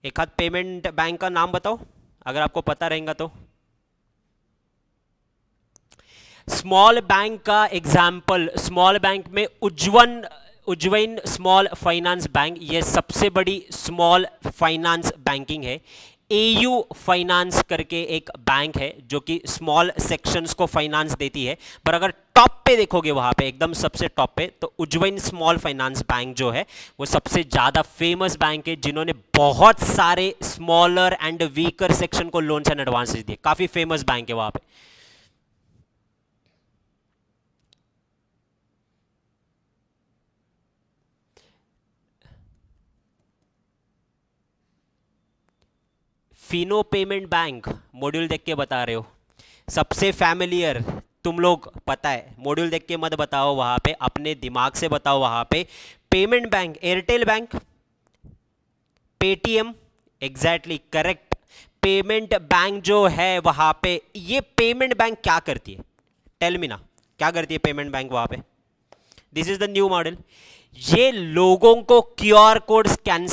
एक हाथ पेमेंट बैंक का नाम बताओ अगर आपको पता रहेगा तो। स्मॉल बैंक का एग्जाम्पल, स्मॉल बैंक में उज्जवल स्मॉल फाइनेंस बैंक, ये सबसे बड़ी स्मॉल फाइनेंस बैंकिंग है। एयू फाइनेंस करके एक बैंक है जो कि स्मॉल सेक्शंस को फाइनेंस देती है, पर अगर टॉप पे देखोगे वहां पे एकदम सबसे टॉप पे, तो उज्जवल स्मॉल फाइनेंस बैंक जो है वो सबसे ज्यादा फेमस बैंक है, जिन्होंने बहुत सारे स्मॉलर एंड वीकर सेक्शन को लोन्स एंड एडवांसेस दिए। काफी फेमस बैंक है वहां पे। फिनो पेमेंट बैंक मॉड्यूल देख के बता रहे हो, सबसे फैमिलियर, तुम लोग पता है, मॉड्यूल देख के मत बताओ, वहां पे अपने दिमाग से बताओ। वहां पे payment bank, Airtel bank, Paytm, exactly correct. Payment bank जो है वहां पे, ये पेमेंट बैंक क्या करती है, टेल मी ना, क्या करती है पेमेंट बैंक वहां पे? This is the new model. ये लोगों को क्यूआर कोड स्कैन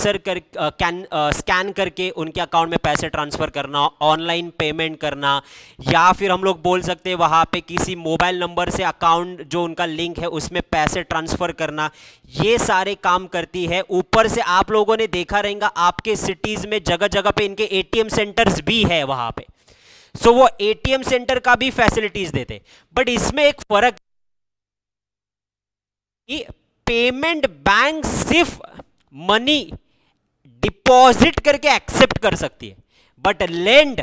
करके उनके अकाउंट में पैसे ट्रांसफर करना, ऑनलाइन पेमेंट करना, या फिर हम लोग बोल सकते हैं वहां पे किसी मोबाइल नंबर से अकाउंट जो उनका लिंक है उसमें पैसे ट्रांसफर करना, ये सारे काम करती है। ऊपर से आप लोगों ने देखा रहेगा आपके सिटीज में जगह जगह पे इनके एटीएम सेंटर्स भी है वहां पे, सो वो एटीएम सेंटर का भी फैसिलिटीज देते। बट इसमें एक फर्क, पेमेंट बैंक सिर्फ मनी डिपॉजिट करके एक्सेप्ट कर सकती है, बट लेंड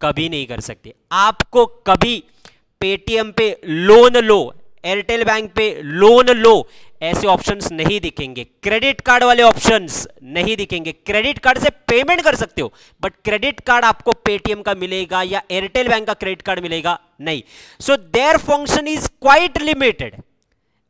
कभी नहीं कर सकती। आपको कभी पेटीएम पे लोन लो, एयरटेल बैंक पे लोन लो, ऐसे ऑप्शंस नहीं दिखेंगे। क्रेडिट कार्ड वाले ऑप्शंस नहीं दिखेंगे। क्रेडिट कार्ड से पेमेंट कर सकते हो, बट क्रेडिट कार्ड आपको पेटीएम का मिलेगा या एयरटेल बैंक का क्रेडिट कार्ड मिलेगा नहीं। So their function is quite limited.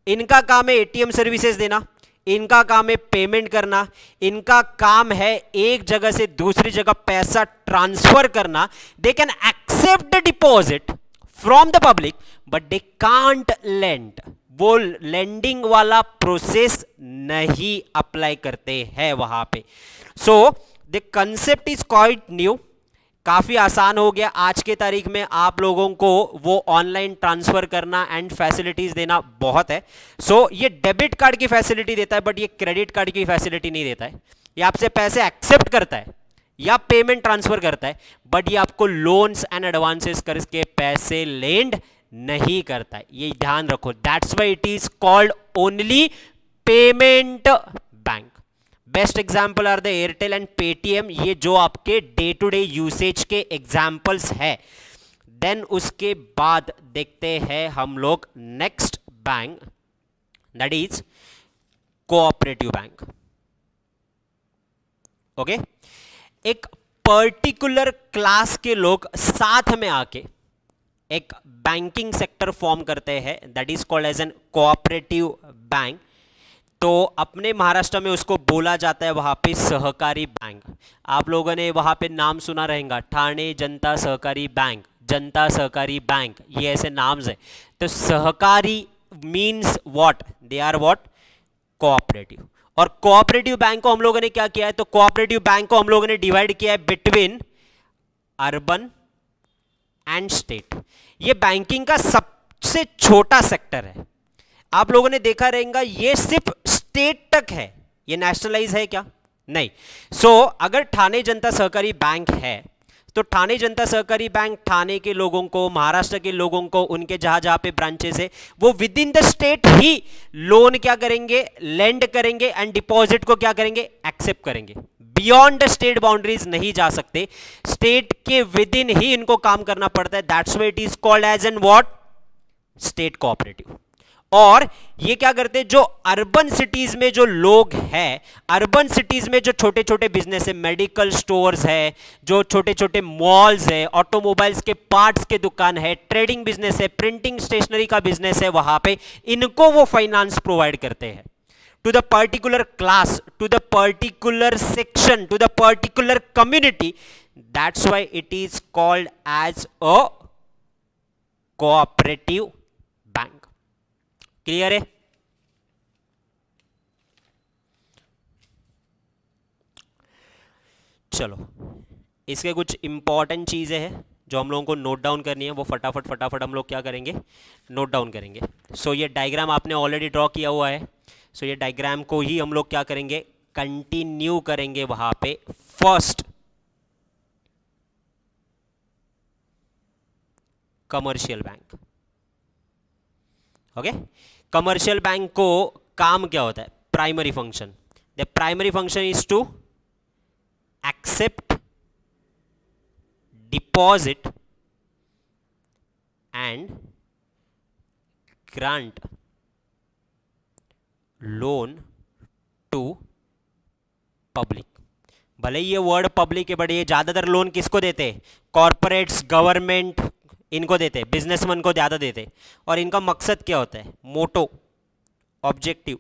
इनका काम है एटीएम सर्विसेज देना, इनका काम है पेमेंट करना, इनका काम है एक जगह से दूसरी जगह पैसा ट्रांसफर करना। They can accept the deposit from the public but they can't lend. वो लेंडिंग वाला प्रोसेस नहीं अप्लाई करते हैं वहां पे। So the concept is quite new, काफी आसान हो गया। आज के तारीख में आप लोगों को वो ऑनलाइन ट्रांसफर करना एंड फैसिलिटीज देना बहुत है। सो ये डेबिट कार्ड की फैसिलिटी देता है, बट ये क्रेडिट कार्ड की फैसिलिटी नहीं देता है। ये आपसे पैसे एक्सेप्ट करता है या पेमेंट ट्रांसफर करता है, बट ये आपको लोन्स एंड एडवांसेस करके पैसे लेंड नहीं करता है, ये ध्यान रखो। That's why it is called only payment bank. Best example are the Airtel and Paytm, ये जो आपके डे टू डे यूसेज के एग्जाम्पल्स है। देन उसके बाद देखते हैं हम लोग next bank, that is cooperative bank. Okay, एक पर्टिकुलर क्लास के लोग साथ में आके एक बैंकिंग सेक्टर फॉर्म करते हैं, that is called as an cooperative bank. तो अपने महाराष्ट्र में उसको बोला जाता है वहां पे सहकारी बैंक। आप लोगों ने वहां पे नाम सुना रहेगा, ठाणे जनता सहकारी बैंक, जनता सहकारी बैंक, ये ऐसे नाम्स है। तो सहकारी means what, they are what, cooperative. और कोऑपरेटिव बैंक को हम लोगों ने क्या किया है, तो कोऑपरेटिव बैंक को हम लोगों ने डिवाइड किया है बिटवीन अर्बन एंड स्टेट। ये बैंकिंग का सबसे छोटा सेक्टर है। आप लोगों ने देखा रहेगा ये सिर्फ स्टेट तक है, ये नेशनलाइज है क्या, नहीं। सो अगर ठाणे जनता सहकारी बैंक है तो ठाणे जनता सहकारी बैंक ठाणे के लोगों को, महाराष्ट्र के लोगों को, उनके जहां जहां पे ब्रांचेस है वो with in the state he loan क्या करेंगे, लेंड करेंगे एंड डिपॉजिट को क्या करेंगे, एक्सेप्ट करेंगे। बियॉन्ड द स्टेट बाउंड्रीज नहीं जा सकते, स्टेट के विद इन ही इनको काम करना पड़ता है। That's why it is called as an what, state cooperative. और ये क्या करते हैं, जो अर्बन सिटीज में जो लोग हैं, अर्बन सिटीज में जो छोटे छोटे बिजनेस है, मेडिकल स्टोर्स है, जो छोटे छोटे मॉल्स है, ऑटोमोबाइल्स के पार्ट्स के दुकान है, ट्रेडिंग बिजनेस है, प्रिंटिंग स्टेशनरी का बिजनेस है, वहां पे इनको वो फाइनेंस प्रोवाइड करते हैं to the particular class, to the particular section, to the particular community. That's why it is called as a cooperative bank. Clear है? चलो, इसके कुछ इंपॉर्टेंट चीजें हैं जो हम लोगों को नोट डाउन करनी है, वो फटाफट हम लोग क्या करेंगे, नोट डाउन करेंगे। सो ये डायग्राम आपने ऑलरेडी ड्रॉ किया हुआ है। सो ये डायग्राम को ही हम लोग क्या करेंगे, कंटिन्यू करेंगे वहां पे। First, commercial bank. Okay, commercial bank को काम क्या होता है, primary function, the primary function is to accept deposit and grant loan to public. भले ही ये वर्ड पब्लिक है, बट ये ज्यादातर लोन किसको देते हैं, कॉर्पोरेट्स, गवर्नमेंट, इनको देते हैं, बिजनेसमैन को ज्यादा देते हैं। और इनका मकसद क्या होता है, motto, objective,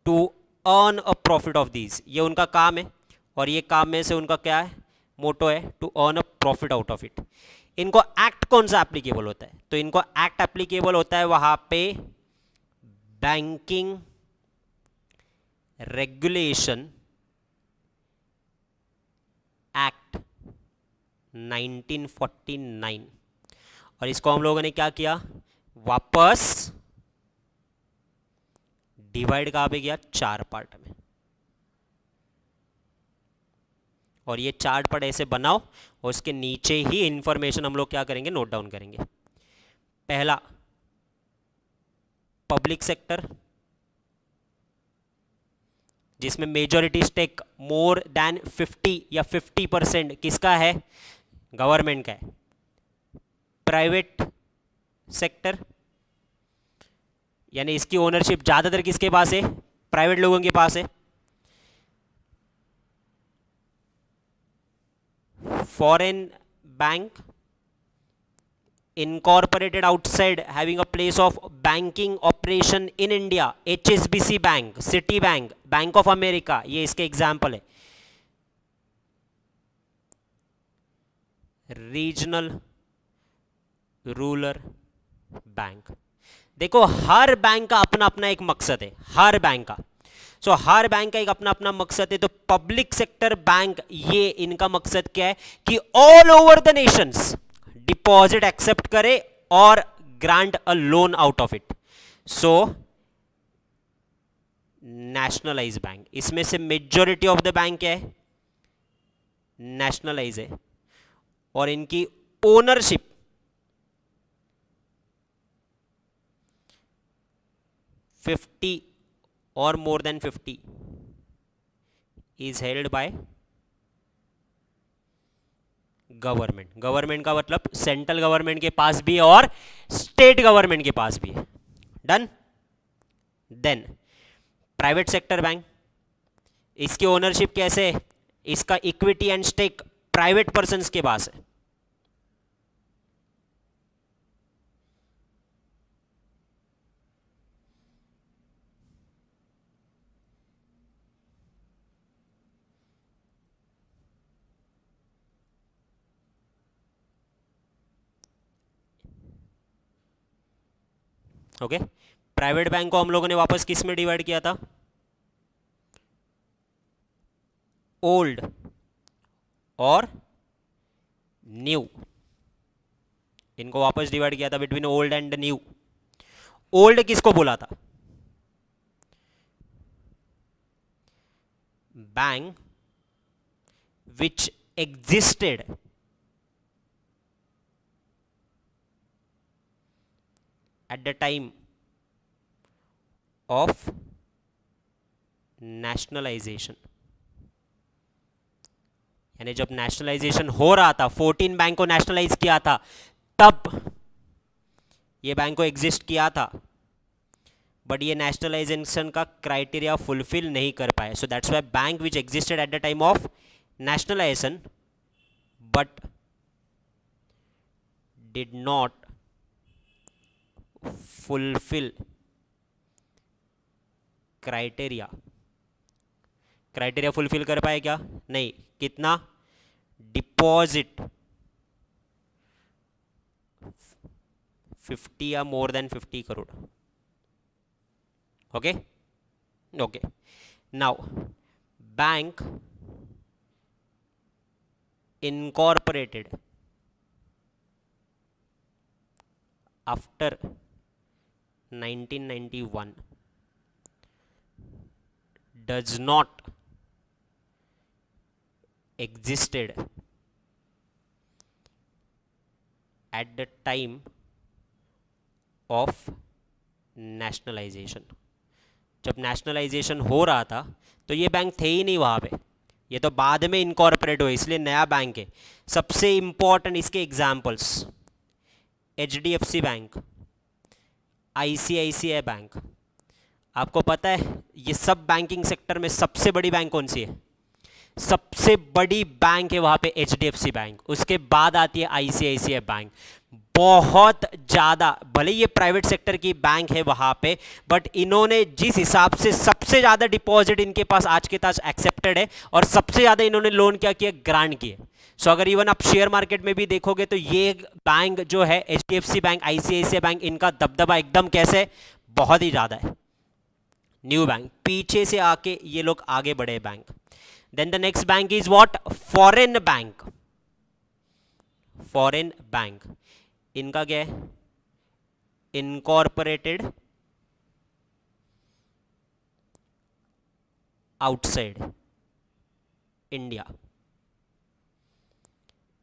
to earn a profit of these, ये उनका काम है। और ये काम में से उनका क्या है, मोटो है to earn a profit out of it. इनको एक्ट कौन सा एप्लीकेबल होता है, तो इनको एक्ट एप्लीकेबल होता है वहां पे बैंकिंग रेगुलेशन एक्ट 1949। और इसको हम लोगों ने क्या किया, वापस डिवाइड कहां पे किया, 4 पार्ट में। और ये 4 पार्ट ऐसे बनाओ और उसके नीचे ही इंफॉर्मेशन हम लोग क्या करेंगे, नोट डाउन करेंगे। पहला, पब्लिक सेक्टर, जिसमें मेजॉरिटी स्टेक मोर देन 50 या 50% किसका है, गवर्नमेंट का है। प्राइवेट सेक्टर, यानी इसकी ओनरशिप ज्यादातर किसके पास है, प्राइवेट लोगों के पास है। Foreign bank, incorporated outside having a place of banking operation in India, HSBC bank, city bank, bank of America, ये इसके एग्जाम्पल है। रीजनल रूरल बैंक, देखो हर बैंक का अपना अपना एक मकसद है, हर बैंक का। सो हर बैंक का एक अपना अपना मकसद है। तो पब्लिक सेक्टर बैंक, ये इनका मकसद क्या है कि all over the nations deposit accept करे और grant a loan out of it. So nationalise bank, इसमें से मेजॉरिटी ऑफ द बैंक क्या है, नेशनलाइज है। और इनकी ownership 50 or more than 50 is held by government. Government का मतलब सेंट्रल गवर्नमेंट के पास भी है और स्टेट गवर्नमेंट के पास भी है. Done. Then private sector bank, इसकी ओनरशिप कैसे है? इसका equity and stake private persons के पास है. ओके. प्राइवेट बैंक को हम लोगों ने वापस किस में डिवाइड किया था? ओल्ड और न्यू. इनको वापस डिवाइड किया था between old and new. Old किसको बोला था? Bank which existed at the time of nationalization. यानी जब नेशनलाइजेशन हो रहा था, 14 बैंक को नेशनलाइज किया था, तब ये बैंक को एग्जिस्ट किया था, बट ये नेशनलाइजेशन का क्राइटेरिया फुलफिल नहीं कर पाए. So that's why bank which existed at the time of nationalisation but did not fulfil criteria. Criteria fulfil कर पाए क्या? नहीं. कितना? डिपॉजिट 50 या more than 50 crore. Okay. Okay. Now bank incorporated after 1991 does not existed at the time of nationalization. जब नेशनलाइजेशन हो रहा था तो ये बैंक थे ही नहीं वहाँ पे, ये तो बाद में इनकॉर्पोरेट हुए, इसलिए नया बैंक है. सबसे इंपॉर्टेंट इसके examples: HDFC bank, ICICI bank. आपको पता है ये सब बैंकिंग सेक्टर में सबसे बड़ी बैंक कौन सी है? सबसे बड़ी बैंक है वहां पे HDFC बैंक. उसके बाद आती है ICICI बैंक. बहुत ज़्यादा, भले ये प्राइवेट सेक्टर की बैंक है वहां पे, बट इन्होंने जिस हिसाब से सबसे ज़्यादा डिपॉजिट इनके पास आज के पास एक्सेप्टेड है और सबसे ज़्यादा इन्होंने लोन क्या किया? ग्रांट किए. सो अगर इवन आप शेयर मार्केट में भी देखोगे तो ये बैंक जो है HDFC बैंक, ICICI बैंक, इनका दबदबा एकदम कैसे? बहुत ही ज़्यादा है. न्यू बैंक, पीछे से आके ये लोग आगे बढ़े bank. Then the next bank is what? Foreign bank. Foreign bank इनका क्या है? Incorporated outside India.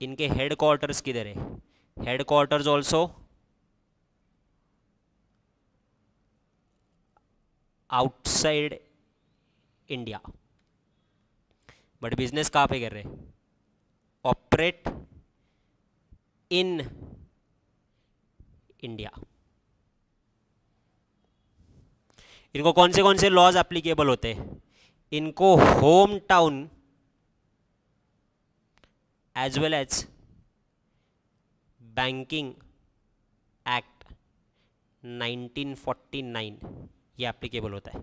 इनके हेडक्वार्टर्स किधर है? Headquarters also outside India, but business कहाँ पे कर रहे हैं? Operate in India. इनको कौन से लॉज एप्लीकेबल होते हैं? इनको home town as well as banking act 1949 ये एप्लीकेबल होता है.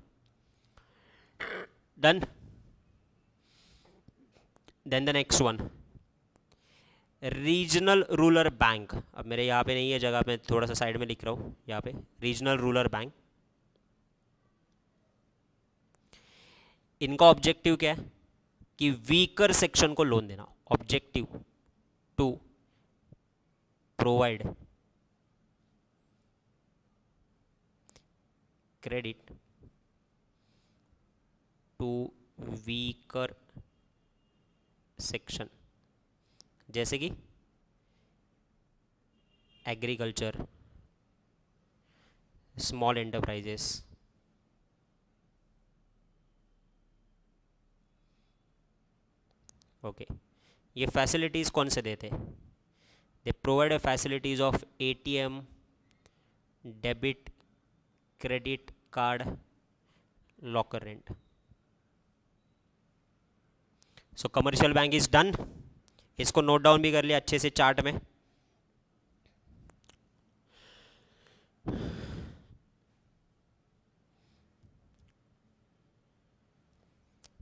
Done. Then the next one, regional rural bank. अब मेरे यहाँ पे नहीं है जगह, मैं थोड़ा सा साइड में लिख रहा हूँ. यहाँ पे रीजनल रूरल बैंक, इनका ऑब्जेक्टिव क्या है? कि वीकर सेक्शन को लोन देना. Objective to provide credit to weaker section, जैसे कि एग्रीकल्चर, स्मॉल एंटरप्राइजेस, ओके, ये फैसिलिटीज़ कौन से देते? They provide facilities of ATM, debit, credit card, locker rent. So commercial bank is done. इसको नोट डाउन भी कर लिया अच्छे से चार्ट में.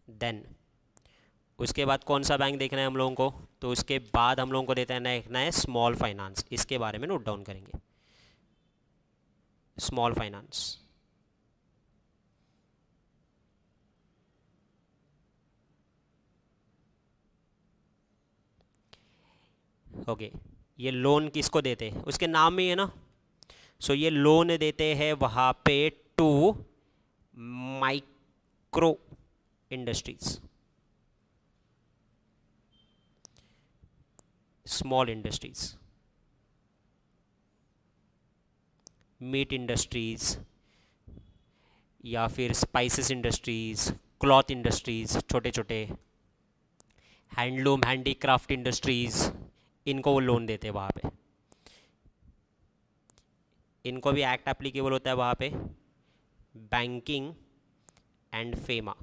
देन उसके बाद कौन सा बैंक देखना है हम लोगों को? तो उसके बाद हम लोगों को देखना है स्मॉल फाइनेंस. इसके बारे में नोट डाउन करेंगे. Small finance, okay. ये लोन किसको देते हैं? उसके नाम में ही है ना. सो ये लोन देते हैं वहां पे to micro industries, small industries, meat industries या फिर स्पाइसेस इंडस्ट्रीज, क्लॉथ इंडस्ट्रीज, छोटे छोटे हैंडलूम हैंडीक्राफ्ट इंडस्ट्रीज, इनको वो लोन देते हैं वहाँ पे. इनको भी एक्ट एप्लीकेबल होता है वहाँ पे, banking and FEMA.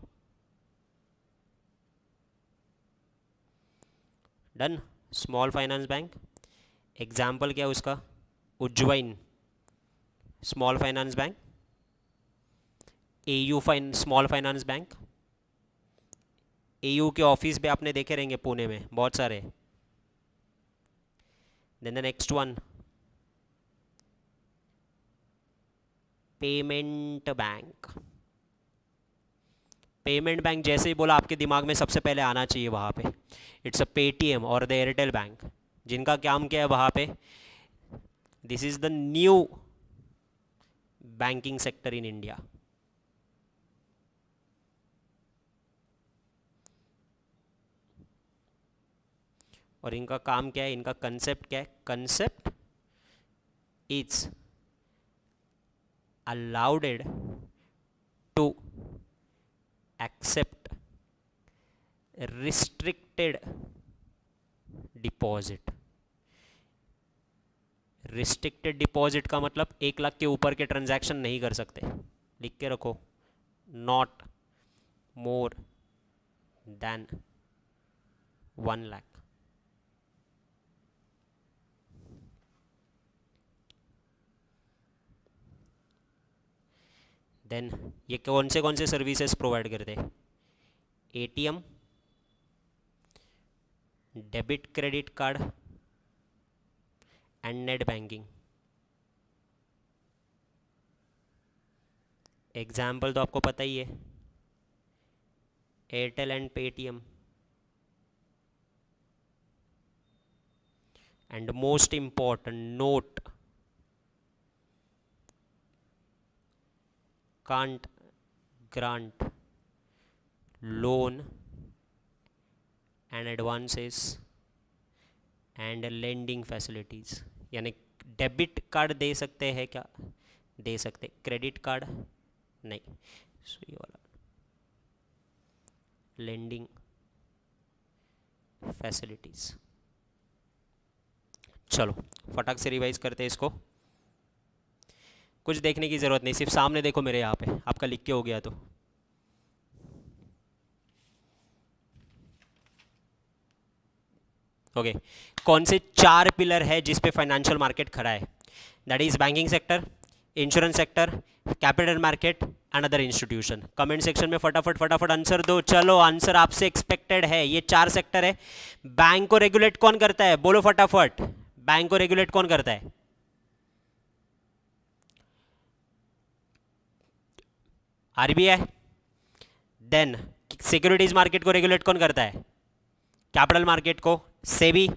Done. Small finance bank. Example क्या है उसका? Ujjivan small finance bank, AU small finance bank. AU के ऑफिस पे आपने देखे रहेंगे पुणे में बहुत सारे. Then the next one, payment bank. Payment bank जैसे ही बोला आपके दिमाग में सबसे पहले आना चाहिए वहाँ पे, इट्स अ पेटीएम और द एयरटेल बैंक, जिनका काम क्या है वहाँ पे? This is the new banking sector in India. और इनका काम क्या है? इनका कंसेप्ट क्या है? Concept is allowed to accept restricted deposit. Restricted deposit का मतलब 1 लाख के ऊपर के ट्रांजैक्शन नहीं कर सकते. लिख के रखो, not more than 1 lakh. Then ये कौन से सर्विसेज प्रोवाइड करते हैं? ATM, debit credit card and net banking. Example तो आपको पता ही है, Airtel and Paytm. And most important note, can't grant loan and advances and lending facilities. यानी डेबिट कार्ड दे सकते हैं क्या? दे सकते. क्रेडिट कार्ड नहीं. सो ये वाला लेंडिंग फैसिलिटीज. चलो फटाक से रिवाइज करते हैं इसको. कुछ देखने की ज़रूरत नहीं, सिर्फ सामने देखो मेरे यहाँ पे, आपका लिख के हो गया तो. ओके, कौन से 4 पिलर है जिस पे फाइनेंशियल मार्केट खड़ा है? That is banking sector, insurance sector, capital market and other institution. Comment section में फटाफट आंसर दो. चलो आंसर आपसे एक्सपेक्टेड है. ये 4 सेक्टर है. बैंक को रेगुलेट कौन करता है? बोलो फटाफट. बैंक को रेगुलेट कौन करता है? आरबीआई. देन सिक्योरिटीज मार्केट को रेगुलेट कौन करता है? कैपिटल मार्केट को सेबी.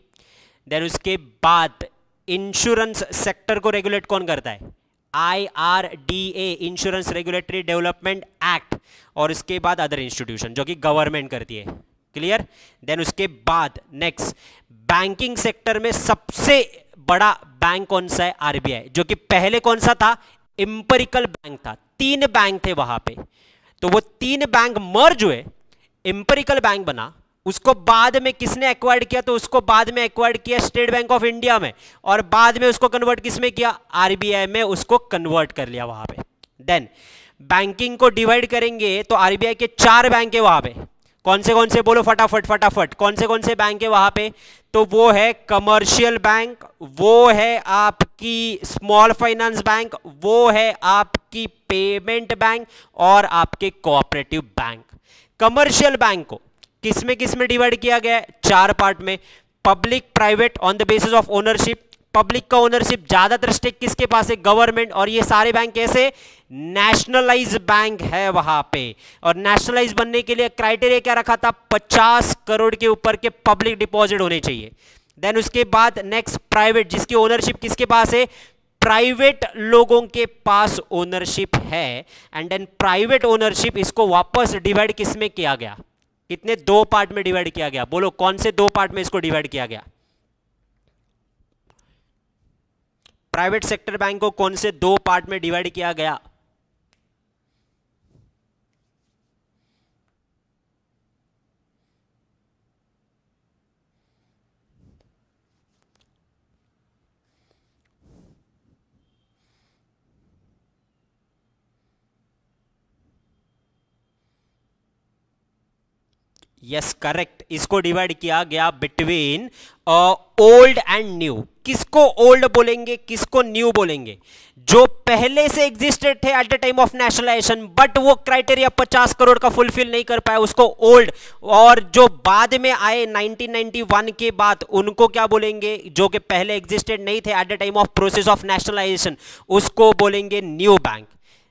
देन उसके बाद इंश्योरेंस सेक्टर को रेगुलेट कौन करता है? IRDA, insurance regulatory development act. और इसके बाद अदर इंस्टीट्यूशन जो कि गवर्नमेंट करती है. क्लियर? देन उसके बाद नेक्स्ट, बैंकिंग सेक्टर में सबसे बड़ा बैंक कौन सा है? आरबीआई. जो कि पहले कौन सा था? इंपेरिकल बैंक था. 3 बैंक थे वहां पे, तो वो 3 बैंक मर्ज हुए, इंपेरिकल बैंक बना. उसको बाद में किसने एक्वायर्ड किया? तो उसको बाद में एक्वायर्ड किया स्टेट बैंक ऑफ इंडिया में, और बाद में उसको कन्वर्ट किसमें किया? आरबीआई में उसको कन्वर्ट कर लिया वहां पे। देन बैंकिंग को डिवाइड करेंगे तो आरबीआई के 4 बैंक है वहां पे। कौन से बोलो फटाफट फटाफट, कौन से बैंक है वहां पे? तो वो है कमर्शियल बैंक, वो है आपकी स्मॉल फाइनेंस बैंक, वो है आपकी पेमेंट बैंक, और आपके कोऑपरेटिव बैंक। कमर्शियल बैंक को किसमें डिवाइड किया गया है? 4 पार्ट में। Public private on the basis of ownership, public का ओनरशिप, ज्यादातर स्टेक किसके पास है? गवर्नमेंट। और ये सारे बैंक कैसे? नेशनलाइज बैंक है वहां पे। और नेशनलाइज बनने के लिए क्राइटेरिया क्या रखा था? 50 करोड़ के ऊपर के पब्लिक डिपॉजिट होने चाहिए। देन उसके बाद नेक्स्ट प्राइवेट, जिसकी ओनरशिप किसके पास है? प्राइवेट लोगों के पास ओनरशिप है। एंड देन प्राइवेट ओनरशिप, इसको वापस डिवाइड किसमें किया गया? कितने? 2 पार्ट में डिवाइड किया गया। बोलो कौन से 2 पार्ट में इसको डिवाइड किया गया? प्राइवेट सेक्टर बैंक को कौन से 2 पार्ट में डिवाइड किया गया? यस करेक्ट, इसको डिवाइड किया गया बिटवीन ओल्ड एंड न्यू। किसको ओल्ड बोलेंगे, किसको न्यू बोलेंगे? जो पहले से एग्जिस्टेड थे at the time of nationalisation, but वो क्राइटेरिया 50 करोड़ का फुलफिल नहीं कर पाए, उसको ओल्ड। और जो बाद में आए 1991 के बाद, उनको क्या बोलेंगे? जो कि पहले एग्जिस्टेड नहीं थे at the time of process of nationalisation, उसको बोलेंगे न्यू बैंक।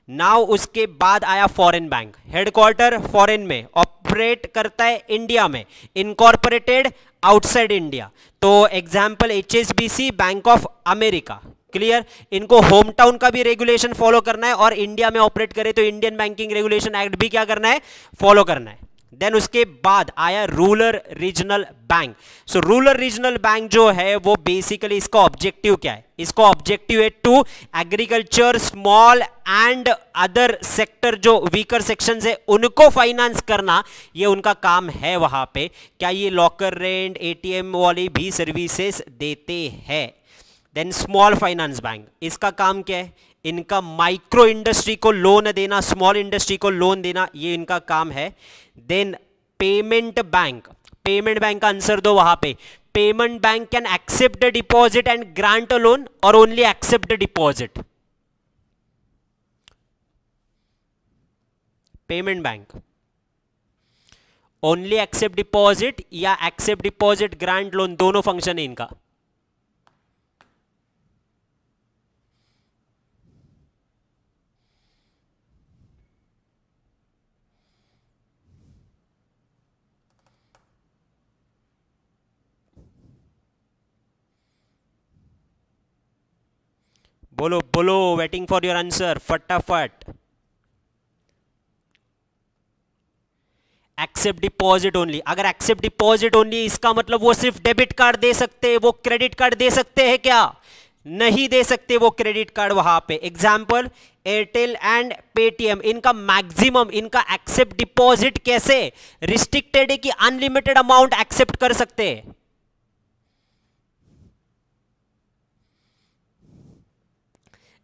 नाउ उसके बाद आया फॉरेन बैंक, हेडक्वार्टर फॉरेन में, ऑपरेट करता है इंडिया में, इनकॉर्पोरेटेड आउटसाइड इंडिया। तो example HSBC, bank of America. Clear? इनको होम टाउन का भी रेगुलेशन फॉलो करना है, और इंडिया में ऑपरेट करे तो इंडियन बैंकिंग रेगुलेशन एक्ट भी क्या करना है? फॉलो करना है। देन उसके बाद आया रूरल रीजनल बैंक। सो रूरल रीजनल बैंक जो है वो बेसिकली इसका ऑब्जेक्टिव क्या है? इसका ऑब्जेक्टिव है to agriculture, small and other sector, जो वीकर सेक्शंस है उनको फाइनेंस करना, ये उनका काम है वहां पे। क्या ये लॉकर रेंट, एटीएम वाली भी सर्विसेज देते हैं। देन स्मॉल फाइनेंस बैंक, इसका काम क्या है? इनका माइक्रो इंडस्ट्री को लोन देना, स्मॉल इंडस्ट्री को लोन देना, ये इनका काम है। Then payment bank, payment bank का आंसर दो वहां पे। Payment bank can accept the deposit and grant a loan, और only accept the deposit. Payment bank only accept deposit या एक्सेप्ट डिपॉजिट ग्रांट लोन, दोनों फंक्शन है इनका। बोलो बोलो, वेटिंग फॉर योर आंसर फटाफट। Accept deposit only. अगर एक्सेप्ट डिपॉजिट ओनली, इसका मतलब वो सिर्फ डेबिट कार्ड दे सकते हैं, वो क्रेडिट कार्ड दे सकते हैं क्या? नहीं दे सकते वो क्रेडिट कार्ड वहां पे। एग्जाम्पल एयरटेल एंड पेटीएम, इनका मैक्सिमम, इनका एक्सेप्ट डिपॉजिट कैसे रिस्ट्रिक्टेड है कि अनलिमिटेड अमाउंट एक्सेप्ट कर सकते हैं।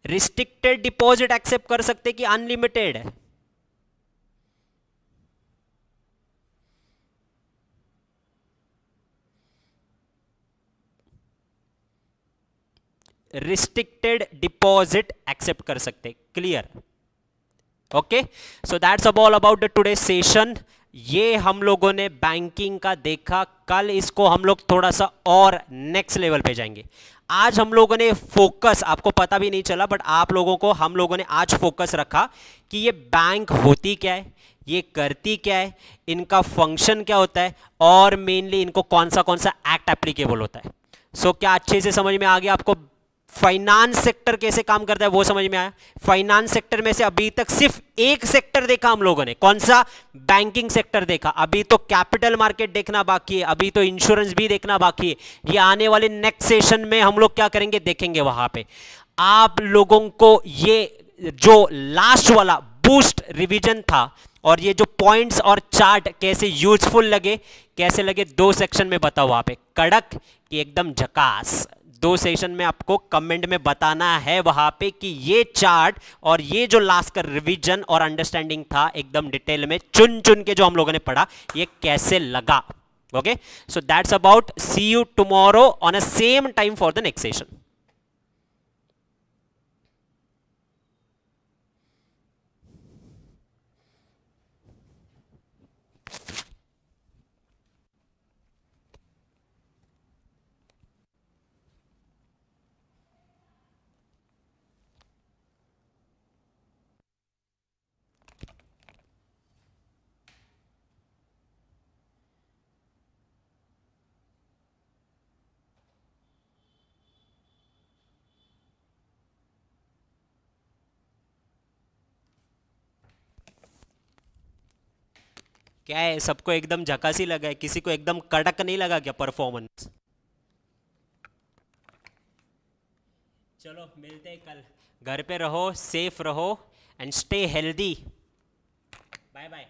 रिस्ट्रिक्टेड डिपॉजिट एक्सेप्ट कर सकते कि अनलिमिटेड है? रिस्ट्रिक्टेड डिपॉजिट एक्सेप्ट कर सकते। Clear? Okay, so that's all about the today session. ये हम लोगों ने बैंकिंग का देखा। कल इसको हम लोग थोड़ा सा और नेक्स्ट लेवल पे जाएंगे। आज हम लोगों ने फोकस, आपको पता भी नहीं चला बट आप लोगों को हम लोगों ने आज फोकस रखा कि ये बैंक होती क्या है, ये करती क्या है, इनका फंक्शन क्या होता है, और मेनली इनको कौन सा एक्ट एप्लीकेबल होता है। सो क्या अच्छे से समझ में आ गया आपको? फाइनेंस सेक्टर कैसे काम करता है वो समझ में आया? फाइनेंस सेक्टर में से अभी तक सिर्फ एक सेक्टर देखा हम लोगों ने, कौन सा? बैंकिंग सेक्टर देखा। अभी तो कैपिटल मार्केट देखना बाकी है, अभी तो इंश्योरेंस भी देखना बाकी है। ये आने वाले नेक्स्ट सेशन में हम लोग क्या करेंगे, देखेंगे। वहां पे आप लोगों को ये जो लास्ट वाला बूस्ट रिवीजन था और ये जो पॉइंट्स और चार्ट कैसे यूजफुल लगे, कैसे लगे, 2 सेक्शन में बताओ वहां पे, कड़क कि एकदम झकास। 2 सेशन में आपको कमेंट में बताना है वहां पे कि ये चार्ट और ये जो लास्ट का रिवीजन और अंडरस्टैंडिंग था एकदम डिटेल में चुन चुन के जो हम लोगों ने पढ़ा, ये कैसे लगा। Okay, so that's about, see you tomorrow on a same time for the next session. क्या है, सबको एकदम झकासी लगा है, किसी को एकदम कड़क नहीं लगा क्या परफॉर्मेंस? चलो मिलते हैं कल, घर पे रहो, सेफ रहो and stay healthy. Bye bye.